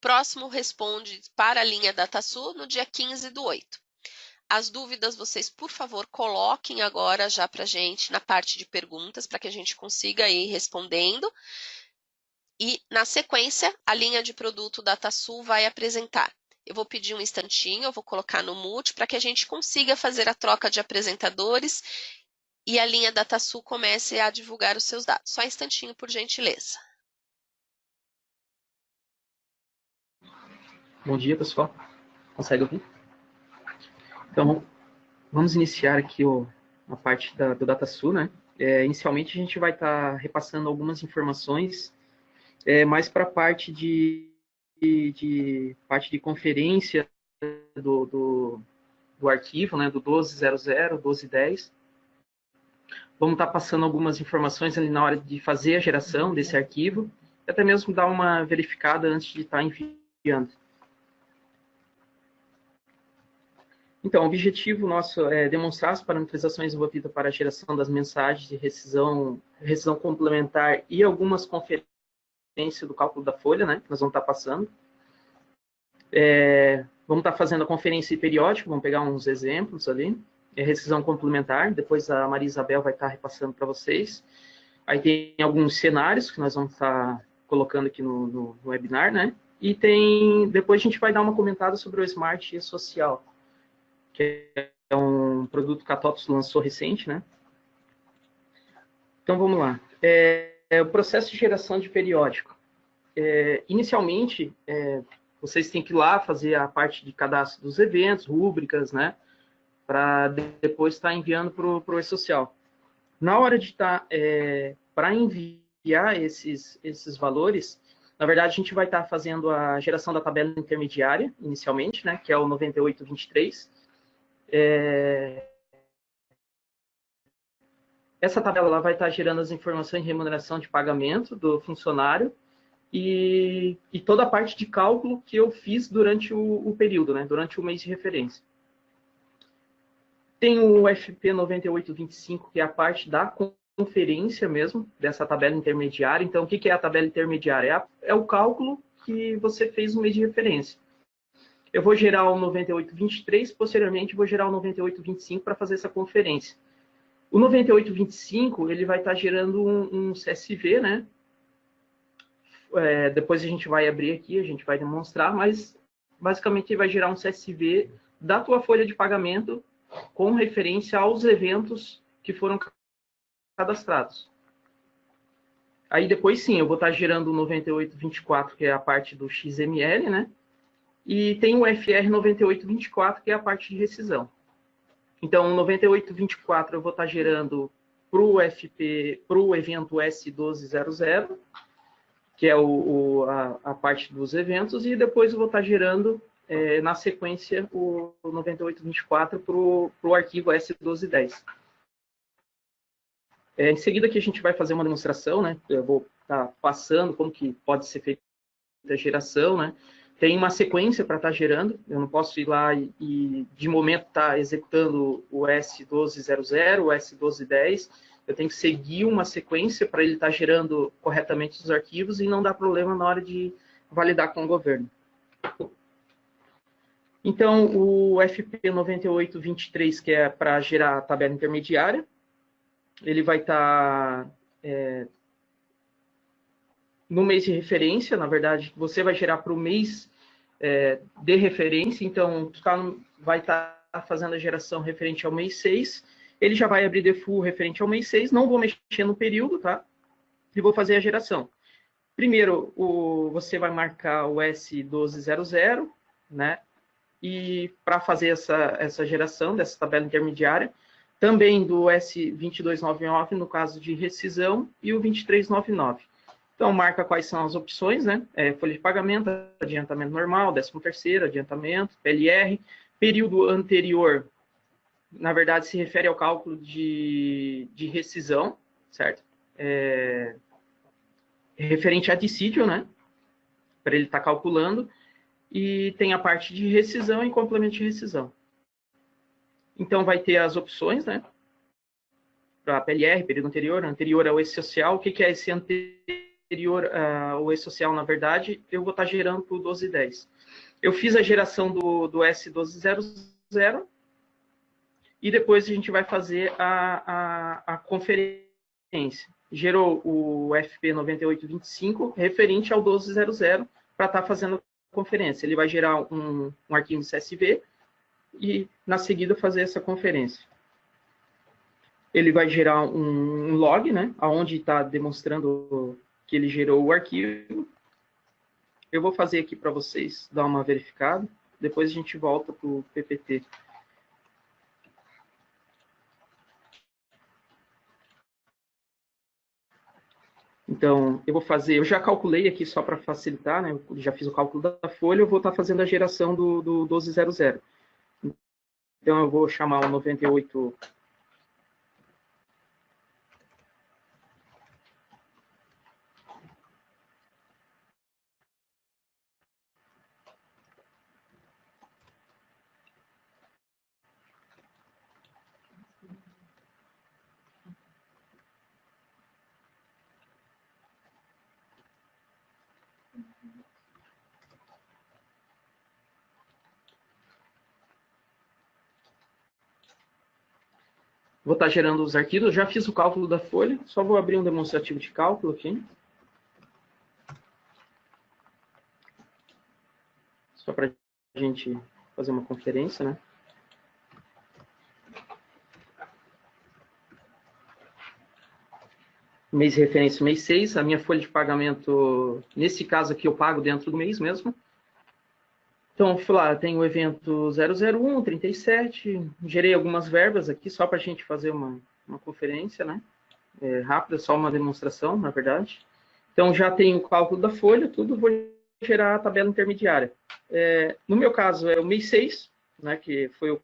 próximo responde para a linha DataSul no dia 15/8. As dúvidas vocês, por favor, coloquem agora já para a gente na parte de perguntas, para que a gente consiga ir respondendo. E, na sequência, a linha de produto DataSul vai apresentar. Eu vou pedir um instantinho, eu vou colocar no mute para que a gente consiga fazer a troca de apresentadores e a linha DataSul comece a divulgar os seus dados. Só um instantinho, por gentileza. Bom dia, pessoal. Consegue ouvir? Então, vamos iniciar aqui a parte do DataSul, né? Inicialmente, a gente vai estar repassando algumas informações, mais para a parte de conferência do arquivo, né? Do 1200, 1210. Vamos estar passando algumas informações ali na hora de fazer a geração desse arquivo, e até mesmo dar uma verificada antes de estar enviando. Então, o objetivo nosso é demonstrar as parametrizações envolvidas para a geração das mensagens de rescisão complementar e algumas conferências do cálculo da folha, né, que nós vamos estar passando. Vamos estar fazendo a conferência periódica, vamos pegar uns exemplos ali. Rescisão complementar, depois a Maria Isabel vai estar repassando para vocês. Aí tem alguns cenários que nós vamos estar colocando aqui no webinar, né? E depois a gente vai dar uma comentada sobre o Smart e Social, que é um produto que a TOTVS lançou recente, né? Então, vamos lá. O processo de geração de periódico. Inicialmente, vocês têm que ir lá fazer a parte de cadastro dos eventos, rúbricas, né? Para depois estar enviando para o e-social. Na hora de estar, para enviar esses valores, na verdade, a gente vai estar fazendo a geração da tabela intermediária, inicialmente, né? Que é o 9823. Essa tabela lá vai estar gerando as informações de remuneração de pagamento do funcionário e toda a parte de cálculo que eu fiz durante o período, né, durante o mês de referência. Tem o FP 9825, que é a parte da conferência mesmo, dessa tabela intermediária. Então, o que é a tabela intermediária? É o cálculo que você fez no mês de referência. Eu vou gerar o 9823, posteriormente vou gerar o 9825 para fazer essa conferência. O 9825, ele vai estar gerando um CSV, né? Depois a gente vai abrir aqui, a gente vai demonstrar, mas basicamente ele vai gerar um CSV da tua folha de pagamento com referência aos eventos que foram cadastrados. Aí depois sim, eu vou estar gerando o 9824, que é a parte do XML, né? E tem o FR 9824, que é a parte de rescisão. Então, o 9824 eu vou estar gerando para o FP, para o evento S1200, que é a parte dos eventos, e depois eu vou estar gerando, na sequência, o 9824 para o arquivo S1210. Em seguida aqui a gente vai fazer uma demonstração, né? Eu vou estar passando como que pode ser feita a geração, né? Tem uma sequência para estar gerando, eu não posso ir lá e de momento estar executando o S1200, o S1210, eu tenho que seguir uma sequência para ele estar gerando corretamente os arquivos e não dar problema na hora de validar com o governo. Então, o FP 9823, que é para gerar a tabela intermediária, ele vai estar no mês de referência. Na verdade, você vai gerar para o mês de referência, então vai estar fazendo a geração referente ao mês 6, ele já vai abrir default referente ao mês 6, não vou mexer no período, tá? E vou fazer a geração. Primeiro, você vai marcar o S1200, né? E para fazer essa geração dessa tabela intermediária, também do S2299, no caso de rescisão, e o 2399. Então, marca quais são as opções, né? Folha de pagamento, adiantamento normal, 13º, adiantamento, PLR. Período anterior, na verdade, se refere ao cálculo de rescisão, certo? Referente a dissídio, né? Para ele estar calculando. E tem a parte de rescisão e complemento de rescisão. Então, vai ter as opções, né? Para PLR, período anterior ao E-Social. O que é esse anterior ao E-Social, na verdade? Eu vou estar gerando para o 1210. Eu fiz a geração do S1200 e depois a gente vai fazer a conferência. Gerou o FP 9825 referente ao 1200 para estar fazendo a conferência. Ele vai gerar um arquivo CSV e, na seguida, fazer essa conferência. Ele vai gerar um log, né, onde está demonstrando que ele gerou o arquivo. Eu vou fazer aqui para vocês dar uma verificada. Depois a gente volta para o PPT. Então, eu já calculei aqui só para facilitar, né? Eu já fiz o cálculo da folha, eu vou estar fazendo a geração do 1200. Então, eu vou chamar o 98. Vou estar gerando os arquivos. Eu já fiz o cálculo da folha, só vou abrir um demonstrativo de cálculo aqui. Só para a gente fazer uma conferência, né? Mês de referência, mês 6. A minha folha de pagamento, nesse caso aqui, eu pago dentro do mês mesmo. Então, fui lá, tem o evento 001, 37. Gerei algumas verbas aqui, só para a gente fazer uma conferência, né? Rápida, só uma demonstração, na verdade. Então, já tenho o cálculo da folha, tudo, vou gerar a tabela intermediária. No meu caso, é o mês 6, né, que foi o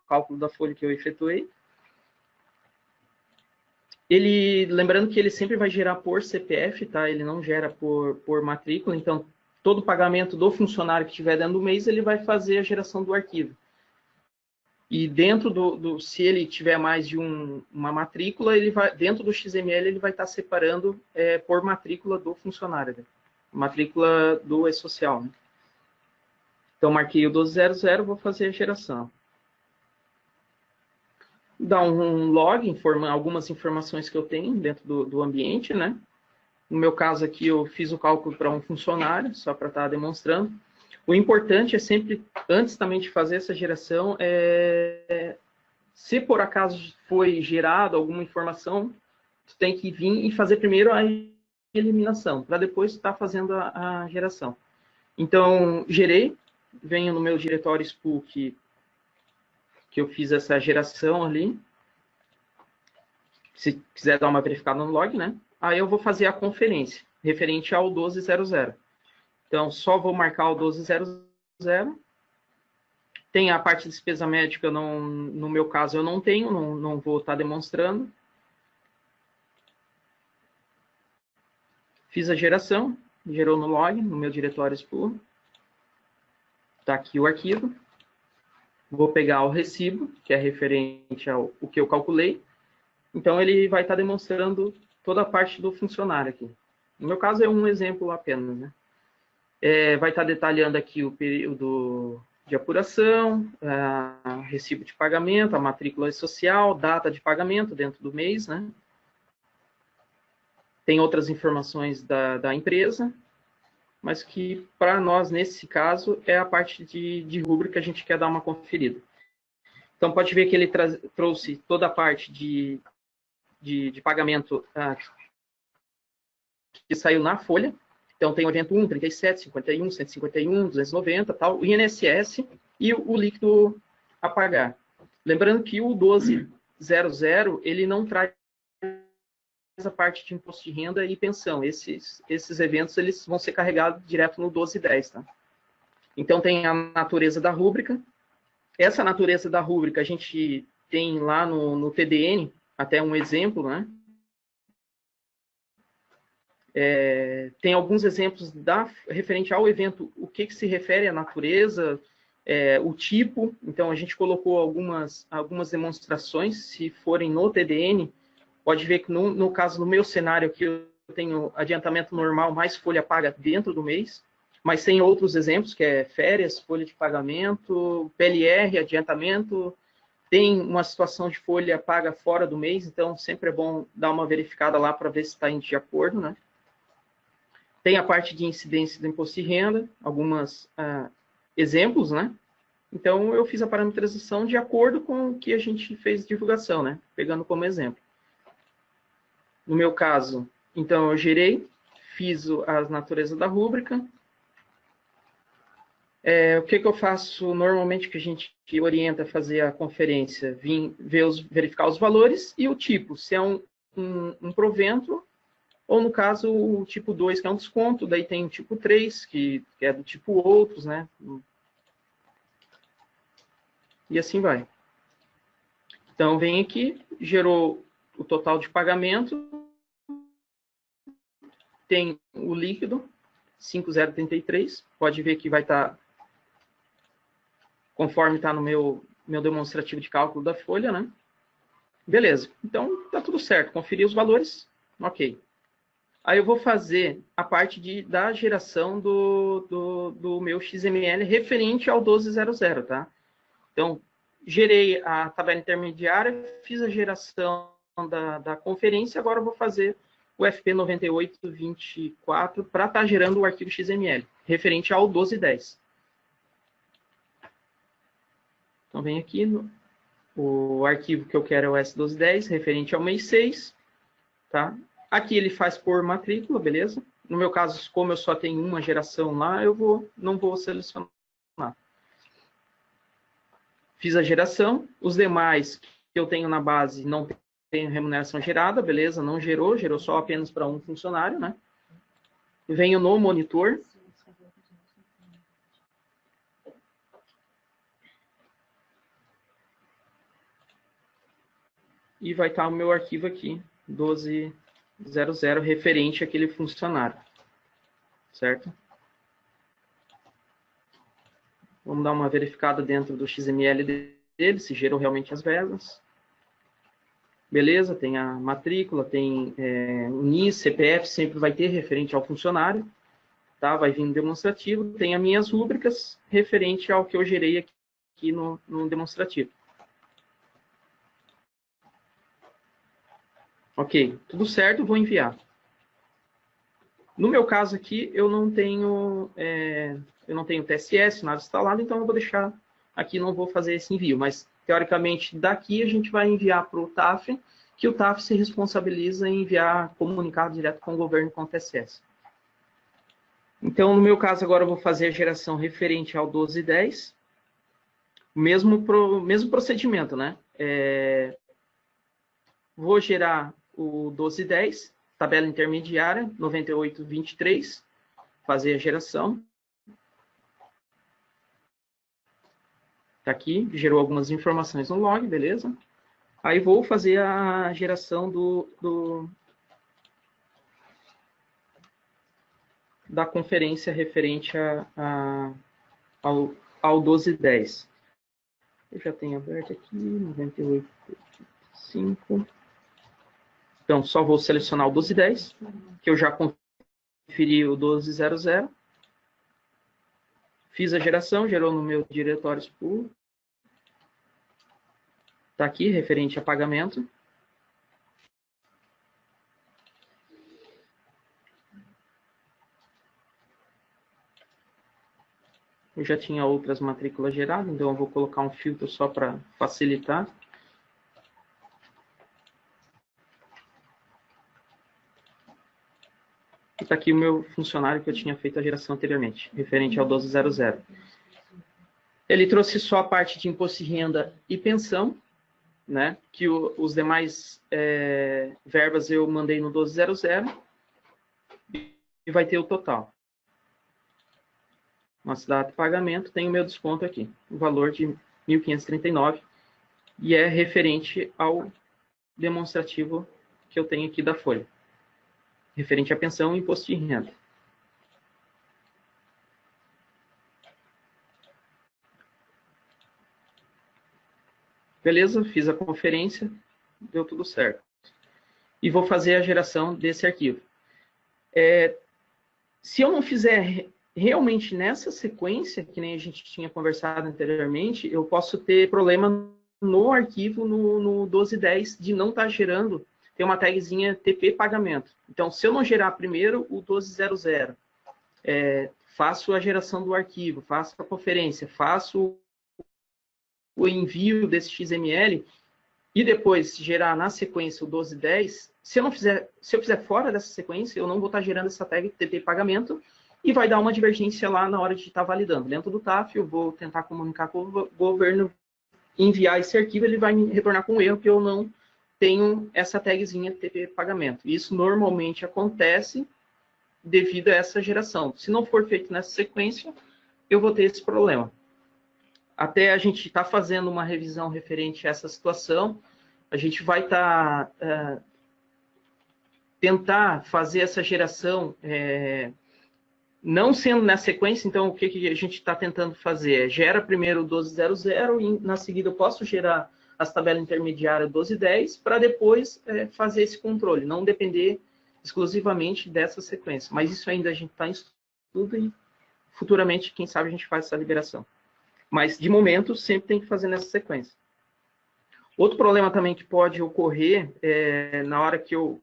cálculo da folha que eu efetuei. Lembrando que ele sempre vai gerar por CPF, tá? Ele não gera por matrícula, então todo pagamento do funcionário que estiver dentro do mês, ele vai fazer a geração do arquivo. E dentro se ele tiver mais de uma matrícula, dentro do XML, ele vai estar separando por matrícula do funcionário, né? Matrícula do E-Social, né? Então, marquei o 1200, vou fazer a geração. Dá um log, algumas informações que eu tenho dentro do ambiente, né? No meu caso aqui, eu fiz o cálculo para um funcionário, só para estar demonstrando. O importante é sempre, antes também de fazer essa geração, se por acaso foi gerado alguma informação, tu tem que vir e fazer primeiro a eliminação, para depois estar fazendo a geração. Então, gerei, venho no meu diretório spool que eu fiz essa geração ali. Se quiser dar uma verificada no log, né? Aí eu vou fazer a conferência, referente ao 1200. Então, só vou marcar o 1200. Tem a parte de despesa médica, no meu caso, eu não tenho, não vou estar demonstrando. Fiz a geração, gerou no log, no meu diretório spool. Está aqui o arquivo. Vou pegar o recibo, que é referente ao que eu calculei. Então, ele vai estar demonstrando toda a parte do funcionário aqui. No meu caso, é um exemplo apenas, né? Vai estar detalhando aqui o período de apuração, recibo de pagamento, a matrícula social, data de pagamento dentro do mês, né? Tem outras informações da empresa, mas que, para nós, nesse caso, é a parte de rúbrica que a gente quer dar uma conferida. Então, pode ver que ele trouxe toda a parte de pagamento que saiu na folha. Então, tem o evento 1, 37, 51, 151, 290, tal, o INSS e o líquido a pagar. Lembrando que o 1200, ele não traz a parte de imposto de renda e pensão. Esses eventos, eles vão ser carregados direto no 1210, tá? Então, tem a natureza da rúbrica. Essa natureza da rúbrica, a gente tem lá no TDN, até um exemplo, né? Tem alguns exemplos referente ao evento, o que se refere à natureza, o tipo. Então, a gente colocou algumas demonstrações, se forem no TDN, pode ver que no caso, no meu cenário aqui, eu tenho adiantamento normal mais folha paga dentro do mês, mas tem outros exemplos, que é férias, folha de pagamento, PLR, adiantamento, tem uma situação de folha paga fora do mês, então sempre é bom dar uma verificada lá para ver se está de acordo, né? Tem a parte de incidência do imposto de renda, alguns exemplos, né? Então, eu fiz a parametrização de acordo com o que a gente fez divulgação, né? Pegando como exemplo. No meu caso, então, eu gerei, fiz as naturezas da rúbrica. O que eu faço normalmente, que a gente orienta a fazer a conferência? Verificar os valores e o tipo, se é um provento, ou no caso, o tipo 2, que é um desconto, daí tem o tipo 3, que é do tipo outros, né? E assim vai. Então, vem aqui, gerou o total de pagamento, tem o líquido, 5.033, pode ver que vai estar conforme está no meu demonstrativo de cálculo da folha, né? Beleza, então tá tudo certo, conferi os valores, ok. Aí eu vou fazer a parte da geração do meu XML referente ao 1200, tá? Então, gerei a tabela intermediária, fiz a geração da conferência, agora eu vou fazer o FP 9824 para estar gerando o arquivo XML, referente ao 1210. Então, vem aqui, o arquivo que eu quero é o S1210, referente ao mês 6, tá? Aqui ele faz por matrícula, beleza? No meu caso, como eu só tenho uma geração lá, eu não vou selecionar. Fiz a geração, os demais que eu tenho na base não tenho remuneração gerada, beleza? Não gerou só apenas para um funcionário, né? Venho no monitor. E vai estar o meu arquivo aqui, 1200, referente àquele funcionário. Certo? Vamos dar uma verificada dentro do XML dele, se gerou realmente as verbas. Beleza, tem a matrícula, tem o NIS, CPF, sempre vai ter referente ao funcionário. Tá? Vai vir no demonstrativo. Tem as minhas rúbricas referente ao que eu gerei aqui no demonstrativo. Ok, tudo certo, vou enviar. No meu caso aqui, eu não tenho TSS, nada instalado, então eu vou deixar aqui, não vou fazer esse envio. Mas, teoricamente, daqui a gente vai enviar para o TAF, que o TAF se responsabiliza em enviar comunicado direto com o governo com o TSS. Então, no meu caso, agora eu vou fazer a geração referente ao 1210. Mesmo procedimento, né? Vou gerar o 1210, tabela intermediária, 9823, fazer a geração. Está aqui, gerou algumas informações no log, beleza? Aí vou fazer a geração da conferência referente ao 1210. Eu já tenho aberto aqui, 98.5. Então, só vou selecionar o 1210, que eu já conferi o 1200. Fiz a geração, gerou no meu diretório pool. Está aqui, referente a pagamento. Eu já tinha outras matrículas geradas, então eu vou colocar um filtro só para facilitar. E está aqui o meu funcionário que eu tinha feito a geração anteriormente, referente ao 1200. Ele trouxe só a parte de imposto de renda e pensão, né? Que os demais verbas eu mandei no 1200 e vai ter o total. Nossa data de pagamento, tem o meu desconto aqui, o valor de R$ 1.539, e é referente ao demonstrativo que eu tenho aqui da folha, referente à pensão e imposto de renda. Beleza, fiz a conferência, deu tudo certo. E vou fazer a geração desse arquivo. Se eu não fizer realmente nessa sequência, que nem a gente tinha conversado anteriormente, eu posso ter problema no arquivo, no 1210, de não estar gerando, tem uma tagzinha TP pagamento. Então, se eu não gerar primeiro o 1200, faço a geração do arquivo, faço a conferência, faço o envio desse XML, e depois gerar na sequência o 1210, se eu fizer fora dessa sequência, eu não vou estar gerando essa tag TP pagamento, e vai dar uma divergência lá na hora de estar validando. Dentro do TAF, eu vou tentar comunicar com o governo, enviar esse arquivo, ele vai me retornar com um erro que eu não tenho essa tagzinha TP pagamento. Isso normalmente acontece devido a essa geração. Se não for feito nessa sequência, eu vou ter esse problema. Até a gente está fazendo uma revisão referente a essa situação, a gente vai estar tentar fazer essa geração não sendo na sequência. Então, o que a gente está tentando fazer? Gera primeiro o 1200 e, na seguida, eu posso gerar as tabelas intermediárias 1210 para depois fazer esse controle, não depender exclusivamente dessa sequência. Mas isso ainda a gente está em estudo e futuramente, quem sabe, a gente faz essa liberação. Mas, de momento, sempre tem que fazer nessa sequência. Outro problema também que pode ocorrer na hora que eu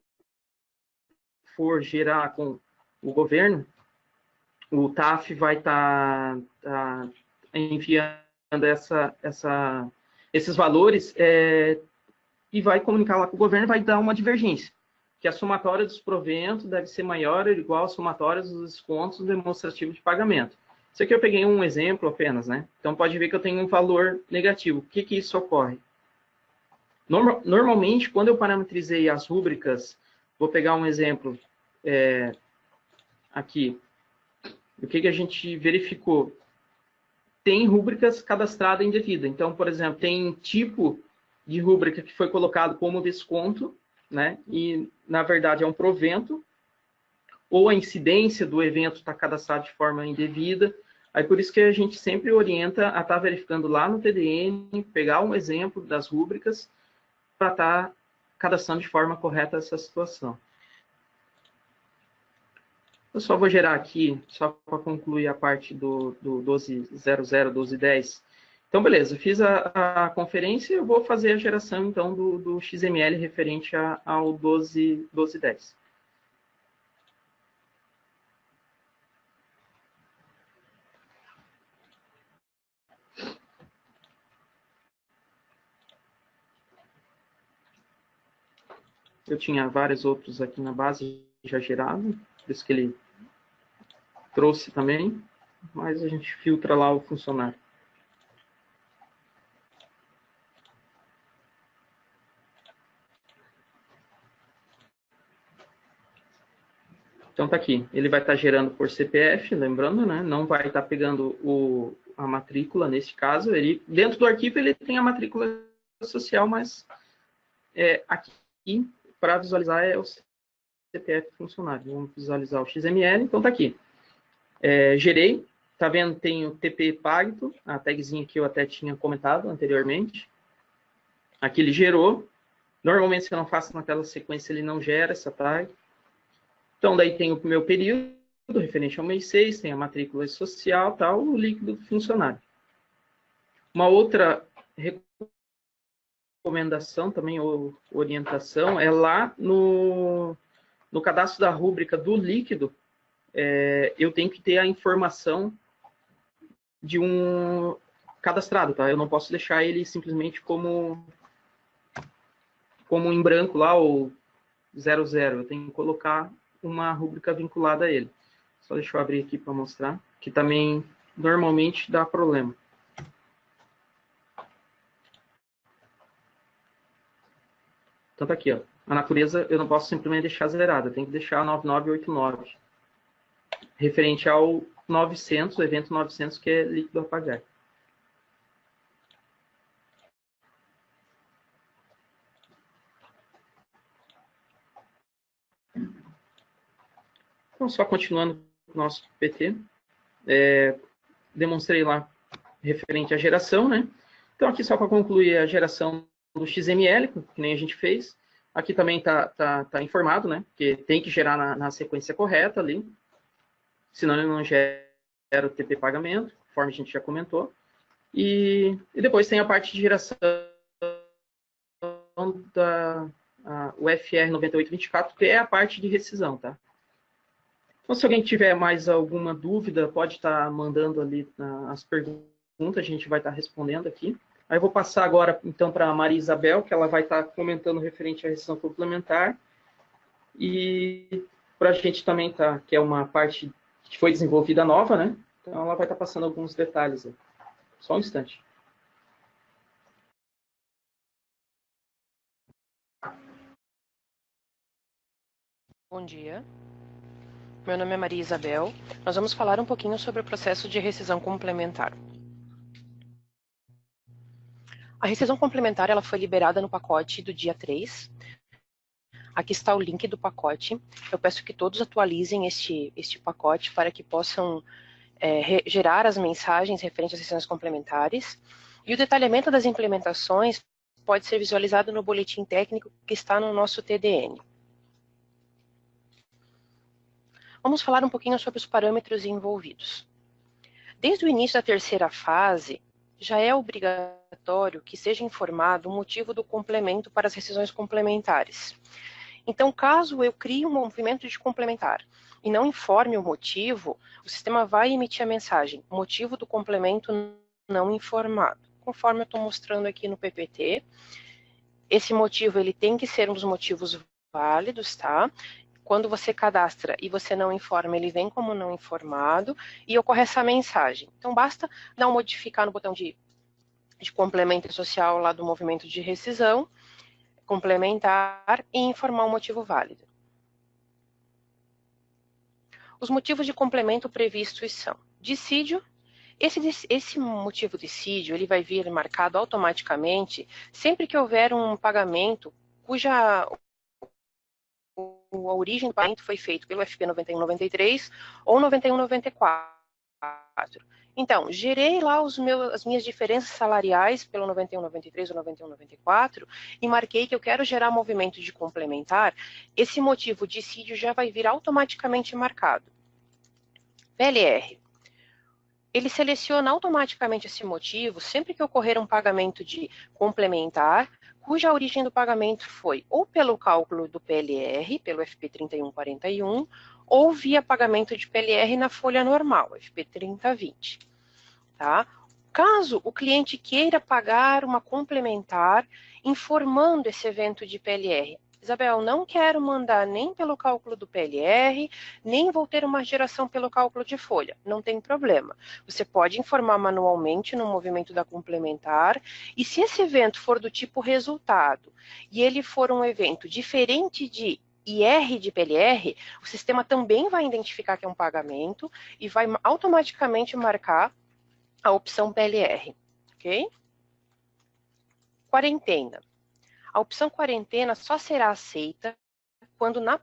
for gerar com o governo, o TAF vai estar enviando esses valores e vai comunicar lá com o governo, vai dar uma divergência, que a somatória dos proventos deve ser maior ou igual à somatória dos descontos demonstrativos de pagamento. Isso aqui eu peguei um exemplo apenas, né? Então, pode ver que eu tenho um valor negativo. O que isso ocorre? Normalmente, quando eu parametrizei as rúbricas, vou pegar um exemplo aqui. O que a gente verificou? Tem rúbricas cadastradas indevida. Então, por exemplo, tem tipo de rúbrica que foi colocado como desconto, né? E, na verdade, é um provento, ou a incidência do evento está cadastrado de forma indevida. Aí, por isso que a gente sempre orienta a estar verificando lá no TDN, pegar um exemplo das rúbricas para estar cadastrando de forma correta essa situação. Eu só vou gerar aqui, só para concluir a parte do 1200, 1210. Então, beleza, fiz a conferência, eu vou fazer a geração, então, do XML referente ao 1210. Eu tinha vários outros aqui na base já gerado, por isso que ele trouxe também, mas a gente filtra lá o funcionário. Então tá aqui, ele vai estar gerando por CPF, lembrando, né? Não vai estar pegando a matrícula nesse caso. Ele, dentro do arquivo ele tem a matrícula social, mas aqui para visualizar é o CPF funcionário. Vamos visualizar o XML, então tá aqui. Gerei, tá vendo? Tem o TP Pagto, a tagzinha que eu até tinha comentado anteriormente. Aqui ele gerou. Normalmente, se eu não faço naquela sequência, ele não gera essa tag. Então, daí tem o meu período, referente ao mês 6, tem a matrícula social, tal, o líquido do funcionário. Uma outra recomendação também, ou orientação, é lá no cadastro da rúbrica do líquido, eu tenho que ter a informação de um cadastrado, tá? Eu não posso deixar ele simplesmente como em branco lá, ou 00. Eu tenho que colocar uma rúbrica vinculada a ele. Só deixa eu abrir aqui para mostrar, que também normalmente dá problema. Então tá aqui, ó. A natureza eu não posso simplesmente deixar zerada, eu tenho que deixar 9989. Referente ao 900, o evento 900, que é líquido a pagar. Então, só continuando o nosso PT, demonstrei lá referente à geração, né? Então, aqui só para concluir a geração do XML, que nem a gente fez. Aqui também tá informado, né? Que tem que gerar na sequência correta ali, senão ele não gera o TP pagamento, conforme a gente já comentou. E depois tem a parte de geração o FR 9824, que é a parte de rescisão, tá? Então, se alguém tiver mais alguma dúvida, pode estar mandando ali as perguntas, a gente vai estar respondendo aqui. Aí eu vou passar agora, então, para a Maria Isabel, que ela vai estar comentando referente à rescisão complementar. E para a gente também, que é uma parte que foi desenvolvida nova, né? Então, ela vai estar passando alguns detalhes aí. Só um instante. Bom dia. Meu nome é Maria Isabel. Nós vamos falar um pouquinho sobre o processo de rescisão complementar. A rescisão complementar ela foi liberada no pacote do dia 3. Aqui está o link do pacote. Eu peço que todos atualizem este pacote para que possam gerar as mensagens referentes às rescisões complementares. E o detalhamento das implementações pode ser visualizado no boletim técnico que está no nosso TDN. Vamos falar um pouquinho sobre os parâmetros envolvidos. Desde o início da terceira fase, já é obrigatório que seja informado o motivo do complemento para as rescisões complementares. Então, caso eu crie um movimento de complementar e não informe o motivo, o sistema vai emitir a mensagem, motivo do complemento não informado. Conforme eu estou mostrando aqui no PPT, esse motivo ele tem que ser um dos motivos válidos, tá? Quando você cadastra e você não informa, ele vem como não informado e ocorre essa mensagem. Então, basta não modificar no botão de complemento social lá do movimento de rescisão, complementar e informar o motivo válido. Os motivos de complemento previstos são dissídio. Esse motivo dissídio, ele vai vir marcado automaticamente sempre que houver um pagamento cuja a origem do pagamento foi feito pelo FP 9193 ou 9194. Então, gerei lá as minhas diferenças salariais pelo 9193 ou 9194 e marquei que eu quero gerar movimento de complementar. Esse motivo dissídio já vai vir automaticamente marcado. PLR. Ele seleciona automaticamente esse motivo sempre que ocorrer um pagamento de complementar, cuja origem do pagamento foi ou pelo cálculo do PLR, pelo FP 3141, ou via pagamento de PLR na folha normal, FP 3020. Tá? Caso o cliente queira pagar uma complementar, informando esse evento de PLR, Isabel, não quero mandar nem pelo cálculo do PLR, nem vou ter uma geração pelo cálculo de folha. Não tem problema. Você pode informar manualmente no movimento da complementar, e se esse evento for do tipo resultado, e ele for um evento diferente de IR de PLR, o sistema também vai identificar que é um pagamento e vai automaticamente marcar a opção PLR, ok? Quarentena. A opção quarentena só será aceita quando na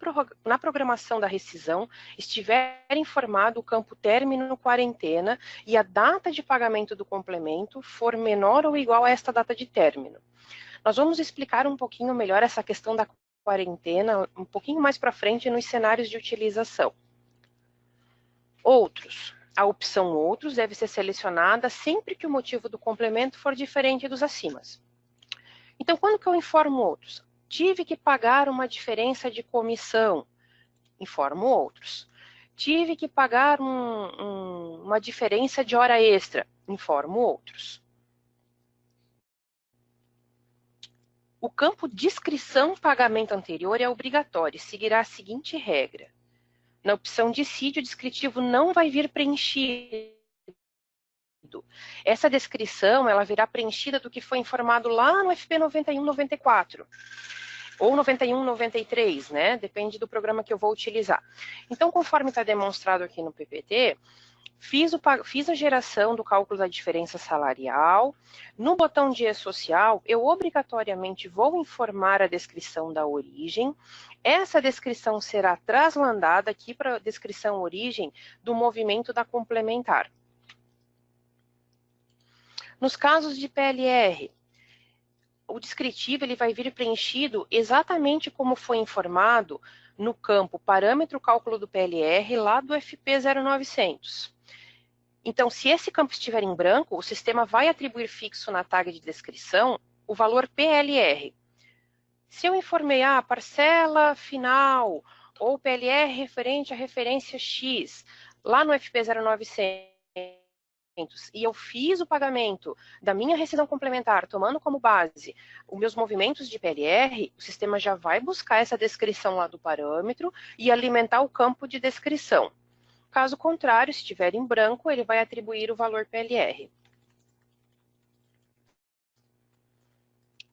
programação da rescisão estiver informado o campo término quarentena e a data de pagamento do complemento for menor ou igual a esta data de término. Nós vamos explicar um pouquinho melhor essa questão da quarentena um pouquinho mais para frente nos cenários de utilização. Outros. A opção outros deve ser selecionada sempre que o motivo do complemento for diferente dos acima. Então, quando que eu informo outros? Tive que pagar uma diferença de comissão. Informo outros. Tive que pagar uma diferença de hora extra. Informo outros. O campo descrição pagamento anterior é obrigatório e seguirá a seguinte regra. Na opção dissídio, o descritivo não vai vir preenchido. Essa descrição ela virá preenchida do que foi informado lá no FP 91/94 ou 91/93, né? Depende do programa que eu vou utilizar. Então, conforme está demonstrado aqui no PPT, fiz a geração do cálculo da diferença salarial. No botão de E-Social, eu obrigatoriamente vou informar a descrição da origem. Essa descrição será traslandada aqui para a descrição origem do movimento da complementar. Nos casos de PLR, o descritivo ele vai vir preenchido exatamente como foi informado no campo parâmetro cálculo do PLR lá do FP 0900. Então, se esse campo estiver em branco, o sistema vai atribuir fixo na tag de descrição o valor PLR. Se eu informei parcela final ou PLR referente à referência X, lá no FP 0900, e eu fiz o pagamento da minha rescisão complementar, tomando como base os meus movimentos de PLR, o sistema já vai buscar essa descrição lá do parâmetro e alimentar o campo de descrição. Caso contrário, se estiver em branco, ele vai atribuir o valor PLR.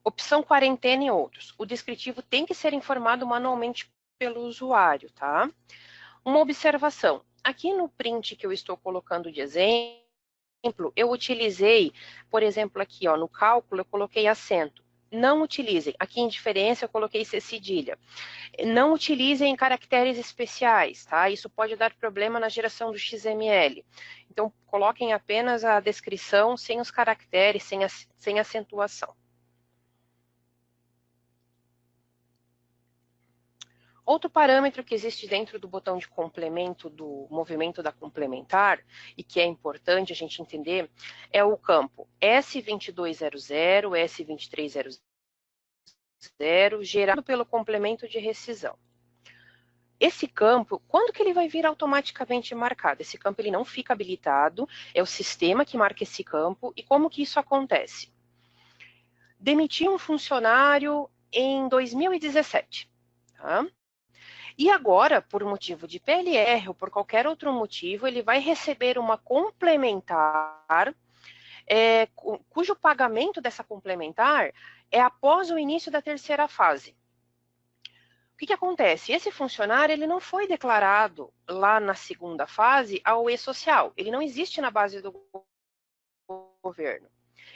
Opção quarentena e outros. O descritivo tem que ser informado manualmente pelo usuário, tá? Uma observação. Aqui no print que eu estou colocando de exemplo, eu utilizei, por exemplo, aqui no cálculo, eu coloquei acento. Não utilizem. Aqui em diferença eu coloquei C cedilha. Não utilizem caracteres especiais, tá? Isso pode dar problema na geração do XML. Então, coloquem apenas a descrição sem os caracteres, sem acentuação. Outro parâmetro que existe dentro do botão de complemento do movimento da complementar, e que é importante a gente entender, é o campo S2200, S2300, gerado pelo complemento de rescisão. Esse campo, quando que ele vai vir automaticamente marcado? Esse campo ele não fica habilitado, é o sistema que marca esse campo, e como que isso acontece? Demiti um funcionário em 2017, tá? E agora, por motivo de PLR ou por qualquer outro motivo, ele vai receber uma complementar, cujo pagamento dessa complementar é após o início da terceira fase. O que acontece? Esse funcionário ele não foi declarado lá na segunda fase ao E-Social. Ele não existe na base do governo.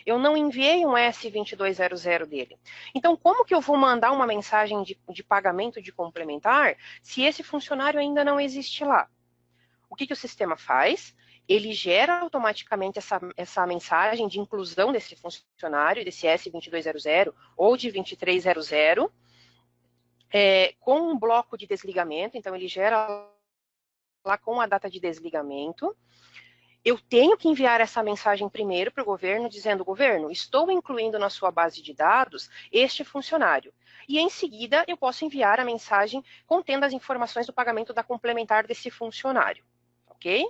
Eu não enviei um S2200 dele. Então, como que eu vou mandar uma mensagem de pagamento de complementar se esse funcionário ainda não existe lá? O que o sistema faz? Ele gera automaticamente essa mensagem de inclusão desse funcionário, desse S2200 ou de 2300, com um bloco de desligamento. Então, ele gera lá com a data de desligamento. Eu tenho que enviar essa mensagem primeiro para o governo, dizendo, governo, estou incluindo na sua base de dados este funcionário. E em seguida, eu posso enviar a mensagem contendo as informações do pagamento da complementar desse funcionário. Ok?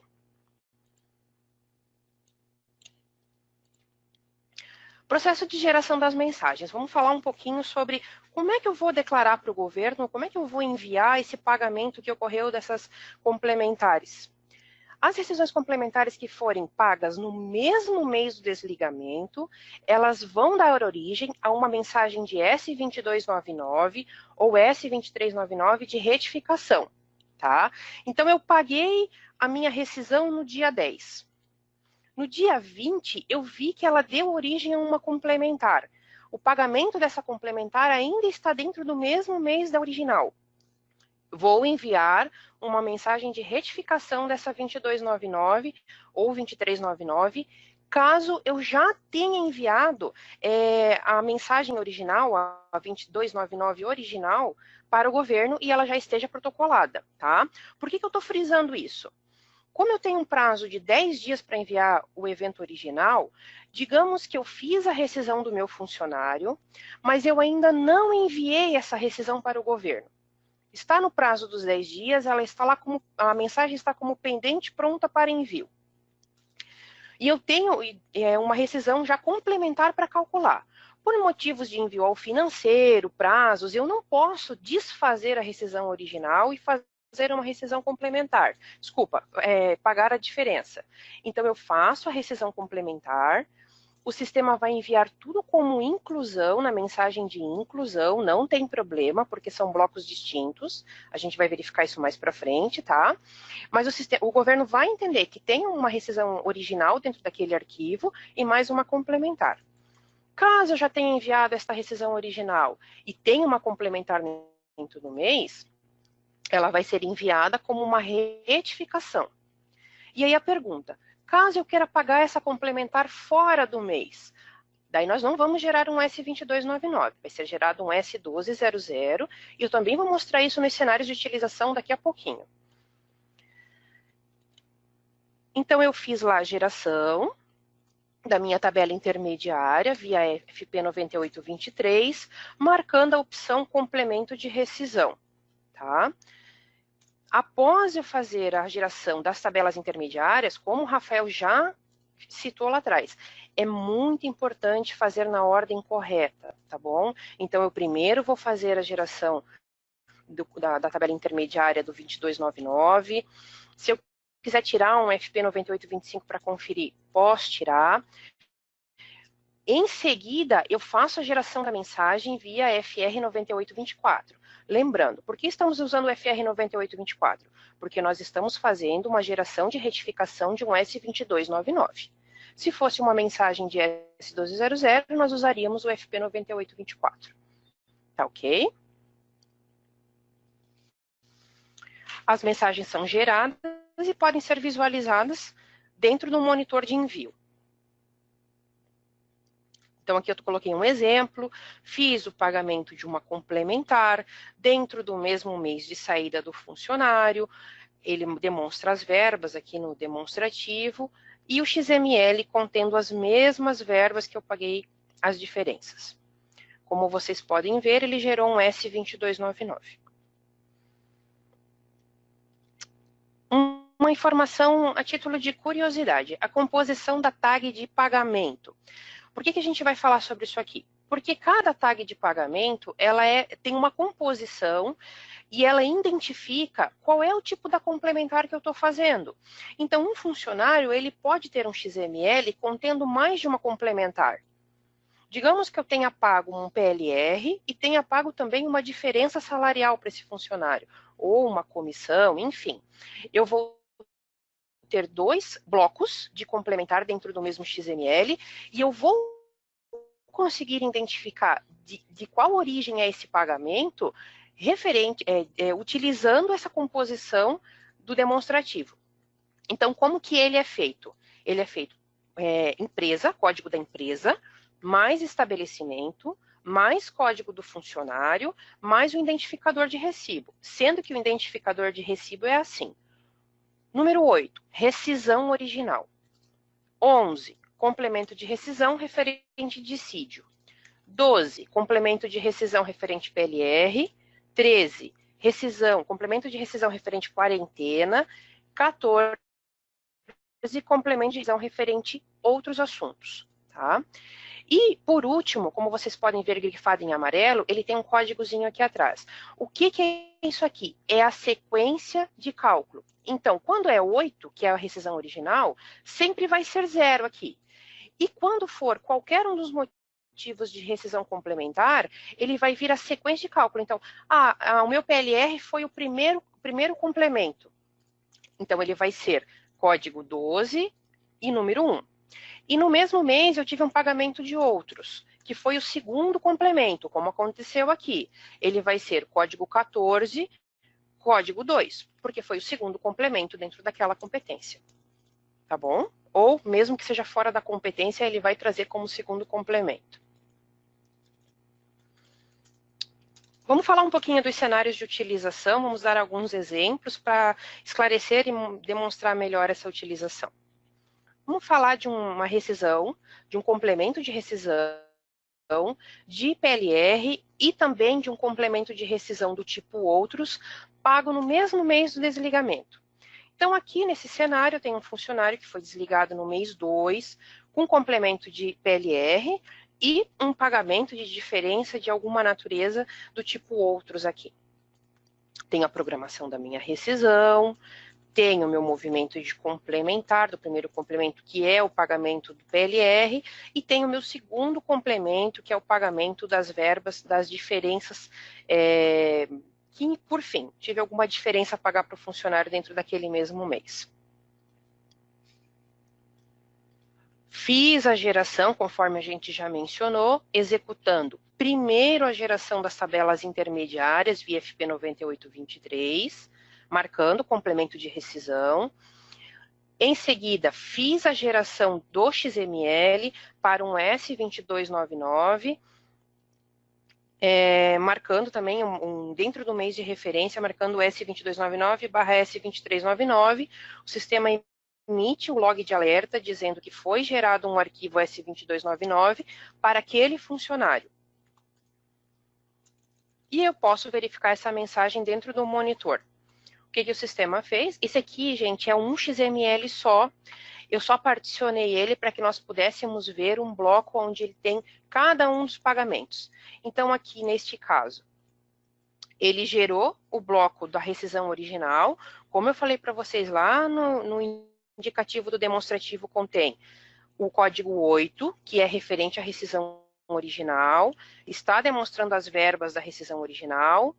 Processo de geração das mensagens. Vamos falar um pouquinho sobre como é que eu vou declarar para o governo, como é que eu vou enviar esse pagamento que ocorreu dessas complementares. As rescisões complementares que forem pagas no mesmo mês do desligamento, elas vão dar origem a uma mensagem de S2299 ou S2399 de retificação, tá? Então, eu paguei a minha rescisão no dia 10. No dia 20, eu vi que ela deu origem a uma complementar. O pagamento dessa complementar ainda está dentro do mesmo mês da original. Vou enviar uma mensagem de retificação dessa 2299 ou 2399, caso eu já tenha enviado a mensagem original, a 2299 original, para o governo e ela já esteja protocolada, tá? Por que eu estou frisando isso? como eu tenho um prazo de 10 dias para enviar o evento original, digamos que eu fiz a rescisão do meu funcionário, mas eu ainda não enviei essa rescisão para o governo. Está no prazo dos 10 dias, ela está lá como, a mensagem está como pendente pronta para envio. E eu tenho uma rescisão já complementar para calcular. Por motivos de envio ao financeiro, prazos, eu não posso desfazer a rescisão original e fazer uma rescisão complementar. Desculpa, pagar a diferença. Então, eu faço a rescisão complementar, o sistema vai enviar tudo como inclusão, na mensagem de inclusão, não tem problema, porque são blocos distintos, a gente vai verificar isso mais para frente, tá? Mas o governo vai entender que tem uma rescisão original dentro daquele arquivo e mais uma complementar. Caso eu já tenha enviado esta rescisão original e tenha uma complementar dentro do mês, ela vai ser enviada como uma retificação. E aí a pergunta, caso eu queira pagar essa complementar fora do mês, daí nós não vamos gerar um S2299, vai ser gerado um S1200, e eu também vou mostrar isso nos cenários de utilização daqui a pouquinho. Então, eu fiz lá a geração da minha tabela intermediária via FP9823, marcando a opção complemento de rescisão, tá? Após eu fazer a geração das tabelas intermediárias, como o Rafael já citou lá atrás, é muito importante fazer na ordem correta, tá bom? Então, eu primeiro vou fazer a geração da tabela intermediária do 2299. Se eu quiser tirar um FP9825 para conferir, posso tirar. Em seguida, eu faço a geração da mensagem via FR9824. Lembrando, por que estamos usando o FR9824? Porque nós estamos fazendo uma geração de retificação de um S2299. Se fosse uma mensagem de S1200, nós usaríamos o FP9824. Tá ok? As mensagens são geradas e podem ser visualizadas dentro do monitor de envio. Então, aqui eu coloquei um exemplo, fiz o pagamento de uma complementar dentro do mesmo mês de saída do funcionário, ele demonstra as verbas aqui no demonstrativo, e o XML contendo as mesmas verbas que eu paguei as diferenças. Como vocês podem ver, ele gerou um S2299. Uma informação a título de curiosidade, a composição da tag de pagamento. Por que a gente vai falar sobre isso aqui? Porque cada tag de pagamento, ela tem uma composição e ela identifica qual é o tipo da complementar que eu estou fazendo. Então, um funcionário, ele pode ter um XML contendo mais de uma complementar. Digamos que eu tenha pago um PLR e tenha pago também uma diferença salarial para esse funcionário, ou uma comissão, enfim. Eu vou ter dois blocos de complementar dentro do mesmo XML e eu vou conseguir identificar de qual origem é esse pagamento utilizando essa composição do demonstrativo. Então, como que ele é feito? Ele é feito empresa, código da empresa, mais estabelecimento, mais código do funcionário, mais o identificador de recibo. Sendo que o identificador de recibo é assim. Número 8, rescisão original. 11, complemento de rescisão referente dissídio. 12, complemento de rescisão referente PLR. 13, complemento de rescisão referente quarentena. 14, complemento de rescisão referente outros assuntos. Tá? E, por último, como vocês podem ver grifado em amarelo, ele tem um códigozinho aqui atrás. O que é isso aqui? É a sequência de cálculo. Então, quando é 8, que é a rescisão original, sempre vai ser 0 aqui. E quando for qualquer um dos motivos de rescisão complementar, ele vai vir a sequência de cálculo. Então, o meu PLR foi o primeiro complemento. Então, ele vai ser código 12 e número 1. E no mesmo mês eu tive um pagamento de outros, que foi o segundo complemento, como aconteceu aqui. Ele vai ser código 14, código 2, porque foi o segundo complemento dentro daquela competência. Tá bom? Ou, mesmo que seja fora da competência, ele vai trazer como segundo complemento. Vamos falar um pouquinho dos cenários de utilização, vamos dar alguns exemplos para esclarecer e demonstrar melhor essa utilização. Vamos falar de uma rescisão, de um complemento de rescisão, de PLR e também de um complemento de rescisão do tipo outros, pago no mesmo mês do desligamento. Então, aqui nesse cenário, eu tenho um funcionário que foi desligado no mês 2, com complemento de PLR e um pagamento de diferença de alguma natureza do tipo outros aqui. Tenho a programação da minha rescisão, tenho o meu movimento de complementar, do primeiro complemento, que é o pagamento do PLR, e tenho o meu segundo complemento, que é o pagamento das verbas, das diferenças, que, por fim, tive alguma diferença a pagar para o funcionário dentro daquele mesmo mês. Fiz a geração, conforme a gente já mencionou, executando primeiro a geração das tabelas intermediárias via FP 9823, marcando o complemento de rescisão. Em seguida, fiz a geração do XML para um S2299, marcando também dentro do mês de referência, marcando o S2299/S2399, o sistema emite o log de alerta dizendo que foi gerado um arquivo S2299 para aquele funcionário. E eu posso verificar essa mensagem dentro do monitor. O que o sistema fez? Esse aqui, gente, é um XML só. Eu só particionei ele para que nós pudéssemos ver um bloco onde ele tem cada um dos pagamentos. Então, aqui, neste caso, ele gerou o bloco da rescisão original. Como eu falei para vocês lá no indicativo do demonstrativo, contém o código 8, que é referente à rescisão original, está demonstrando as verbas da rescisão original.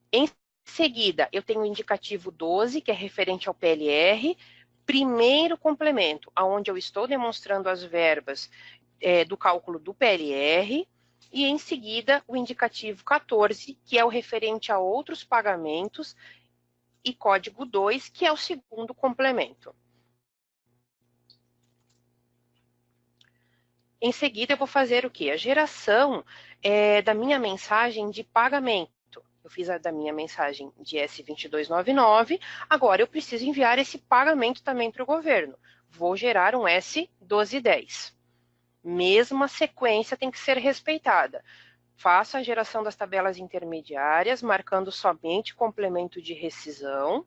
Em seguida, eu tenho o indicativo 12, que é referente ao PLR, primeiro complemento, onde eu estou demonstrando as verbas do cálculo do PLR, e em seguida o indicativo 14, que é o referente a outros pagamentos, e código 2, que é o segundo complemento. Em seguida, eu vou fazer o quê? A geração da minha mensagem de pagamento. Eu fiz a da minha mensagem de S2299, agora eu preciso enviar esse pagamento também para o governo. Vou gerar um S1210. Mesma sequência tem que ser respeitada. Faço a geração das tabelas intermediárias, marcando somente complemento de rescisão.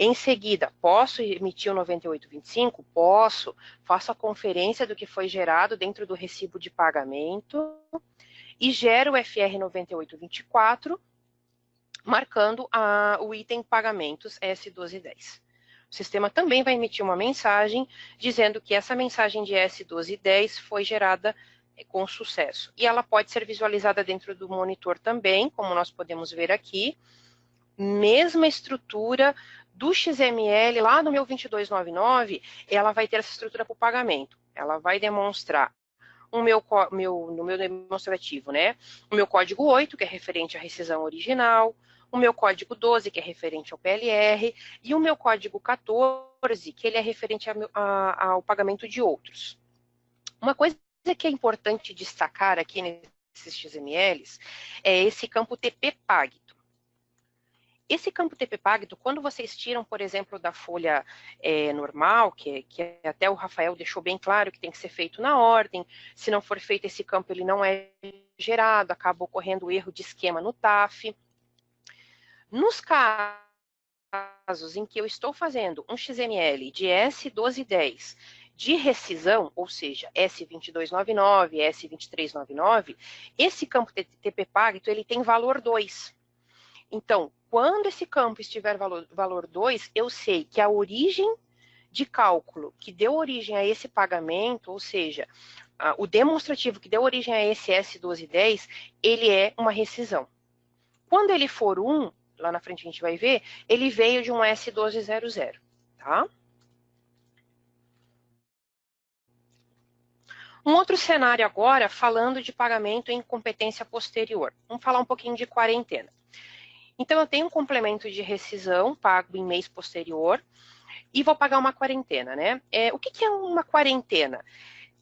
Em seguida, posso emitir o 9825? Posso. Faço a conferência do que foi gerado dentro do recibo de pagamento e gero o FR 9824, marcando o item pagamentos S1210. O sistema também vai emitir uma mensagem dizendo que essa mensagem de S1210 foi gerada com sucesso. E ela pode ser visualizada dentro do monitor também, como nós podemos ver aqui. Mesma estrutura do XML, lá no meu 2299, ela vai ter essa estrutura para o pagamento. Ela vai demonstrar no meu demonstrativo, né? O meu código 8, que é referente à rescisão original, o meu código 12, que é referente ao PLR, e o meu código 14, que ele é referente ao pagamento de outros. Uma coisa que é importante destacar aqui nesses XMLs é esse campo TP-Pagto. Esse campo TP-Pagto, quando vocês tiram, por exemplo, da folha normal, que até o Rafael deixou bem claro que tem que ser feito na ordem, se não for feito esse campo, ele não é gerado, acaba ocorrendo erro de esquema no TAF. Nos casos em que eu estou fazendo um XML de S1210 de rescisão, ou seja, S2299, S2399, esse campo TP-Pagto, ele tem valor 2. Então, quando esse campo estiver valor 2, eu sei que a origem de cálculo que deu origem a esse pagamento, ou seja, o demonstrativo que deu origem a esse S1210, ele é uma rescisão. Quando ele for 1, lá na frente a gente vai ver, ele veio de um S1200, tá? Um outro cenário agora, falando de pagamento em competência posterior. Vamos falar um pouquinho de quarentena. Então, eu tenho um complemento de rescisão pago em mês posterior e vou pagar uma quarentena, né? O que é uma quarentena?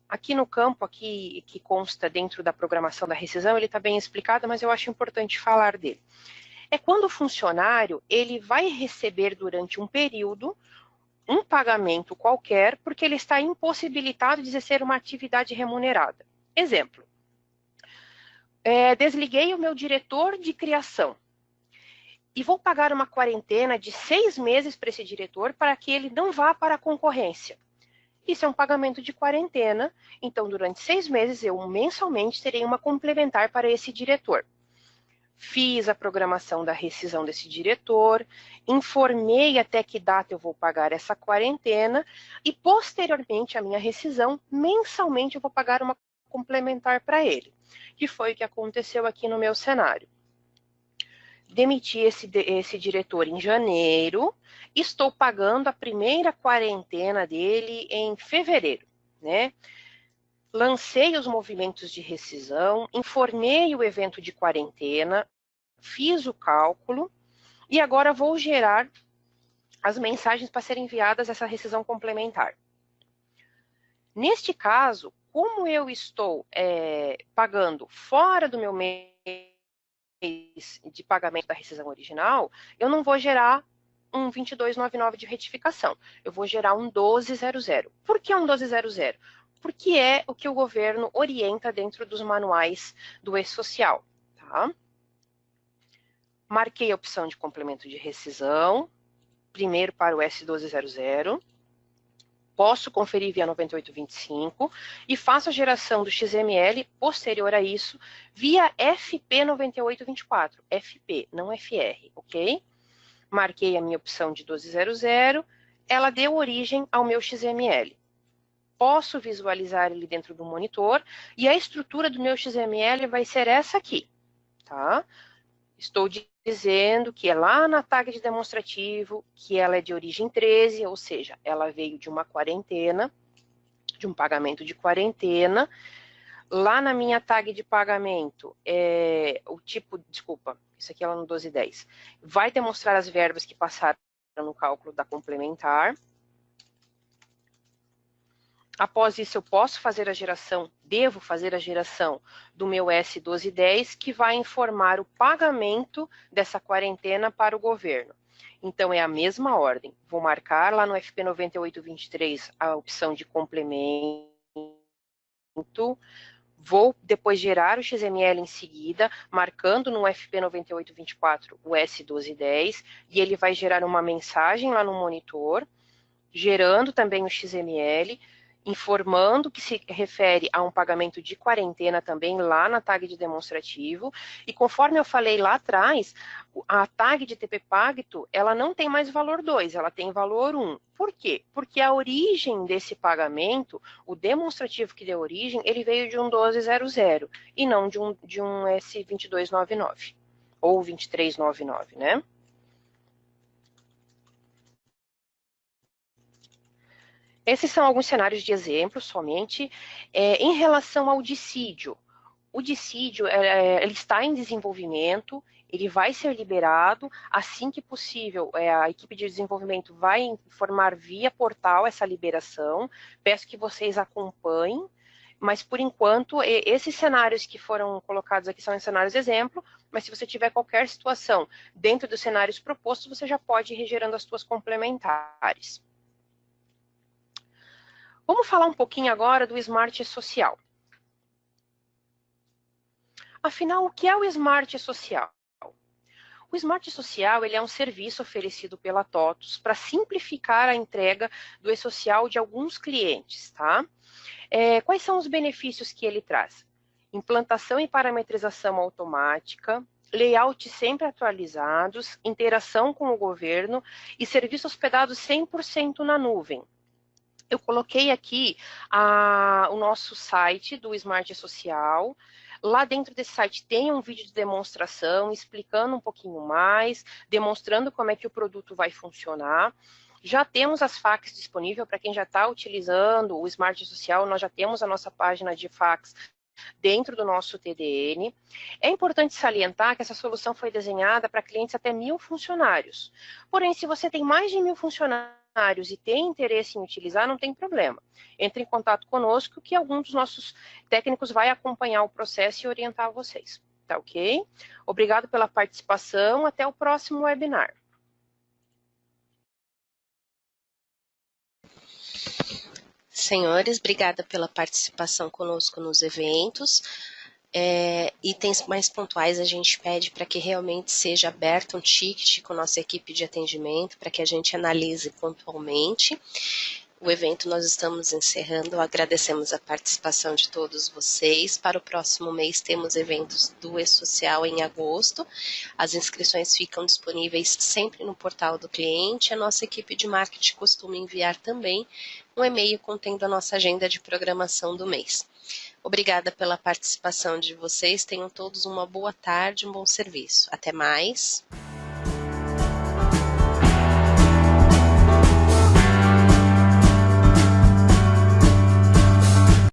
Aqui no campo, aqui, que consta dentro da programação da rescisão, ele está bem explicado, mas eu acho importante falar dele. É quando o funcionário ele vai receber durante um período um pagamento qualquer, porque ele está impossibilitado de exercer uma atividade remunerada. Exemplo, desliguei o meu diretor de criação e vou pagar uma quarentena de 6 meses para esse diretor para que ele não vá para a concorrência. Isso é um pagamento de quarentena, então durante 6 meses eu mensalmente terei uma complementar para esse diretor. Fiz a programação da rescisão desse diretor, informei até que data eu vou pagar essa quarentena e posteriormente à minha rescisão, mensalmente eu vou pagar uma complementar para ele, que foi o que aconteceu aqui no meu cenário. Demiti esse diretor em janeiro, estou pagando a primeira quarentena dele em fevereiro, né? Lancei os movimentos de rescisão, informei o evento de quarentena, fiz o cálculo e agora vou gerar as mensagens para serem enviadas essa rescisão complementar. Neste caso, como eu estou pagando fora do meu mês de pagamento da rescisão original, eu não vou gerar um 2299 de retificação, eu vou gerar um 1200. Por que um 1200? Porque é o que o governo orienta dentro dos manuais do E-Social, tá? Marquei a opção de complemento de rescisão, primeiro para o S1200, posso conferir via 9825 e faço a geração do XML posterior a isso via FP9824, FP, não FR, ok? Marquei a minha opção de 1200, ela deu origem ao meu XML. Posso visualizar ele dentro do monitor e a estrutura do meu XML vai ser essa aqui, tá? Estou dizendo que é lá na tag de demonstrativo, que ela é de origem 13, ou seja, ela veio de uma quarentena, de um pagamento de quarentena. Lá na minha tag de pagamento, o tipo, desculpa, isso aqui é lá no 1210, vai demonstrar as verbas que passaram no cálculo da complementar. Após isso, eu posso fazer a geração, devo fazer a geração do meu S1210, que vai informar o pagamento dessa quarentena para o governo. Então, é a mesma ordem. Vou marcar lá no FP9823 a opção de complemento, vou depois gerar o XML em seguida, marcando no FP9824 o S1210, e ele vai gerar uma mensagem lá no monitor, gerando também o XML, informando que se refere a um pagamento de quarentena também lá na tag de demonstrativo, e conforme eu falei lá atrás, a tag de TP Pacto, ela não tem mais valor 2, ela tem valor 1. Por quê? Porque a origem desse pagamento, o demonstrativo que deu origem, ele veio de um 1200 e não de um S2299, ou 2399, né? Esses são alguns cenários de exemplo somente. Em relação ao dissídio, o dissídio ele está em desenvolvimento, ele vai ser liberado assim que possível. A equipe de desenvolvimento vai informar via portal essa liberação. Peço que vocês acompanhem, mas por enquanto esses cenários que foram colocados aqui são cenários exemplo, mas se você tiver qualquer situação dentro dos cenários propostos, você já pode ir regerando as suas complementares. Vamos falar um pouquinho agora do Smart Social. Afinal, o que é o Smart Social? O Smart Social ele é um serviço oferecido pela TOTUS para simplificar a entrega do E-Social de alguns clientes, tá? Quais são os benefícios que ele traz? Implantação e parametrização automática, layouts sempre atualizados, interação com o governo e serviço hospedado 100% na nuvem. Eu coloquei aqui o nosso site do Smart Social. Lá dentro desse site tem um vídeo de demonstração explicando um pouquinho mais, demonstrando como é que o produto vai funcionar. Já temos as facs disponíveis para quem já está utilizando o Smart Social, nós já temos a nossa página de facs dentro do nosso TDN. É importante salientar que essa solução foi desenhada para clientes até 1.000 funcionários. Porém, se você tem mais de 1.000 funcionários e tem interesse em utilizar, não tem problema. Entre em contato conosco que algum dos nossos técnicos vai acompanhar o processo e orientar vocês. Tá ok? Obrigado pela participação. Até o próximo webinar. Senhores, obrigada pela participação conosco nos eventos. Itens mais pontuais a gente pede para que realmente seja aberto um ticket com nossa equipe de atendimento, para que a gente analise pontualmente. O evento nós estamos encerrando, agradecemos a participação de todos vocês. Para o próximo mês temos eventos do E-Social em agosto. As inscrições ficam disponíveis sempre no portal do cliente. A nossa equipe de marketing costuma enviar também um e-mail contendo a nossa agenda de programação do mês. Obrigada pela participação de vocês. Tenham todos uma boa tarde, um bom serviço. Até mais.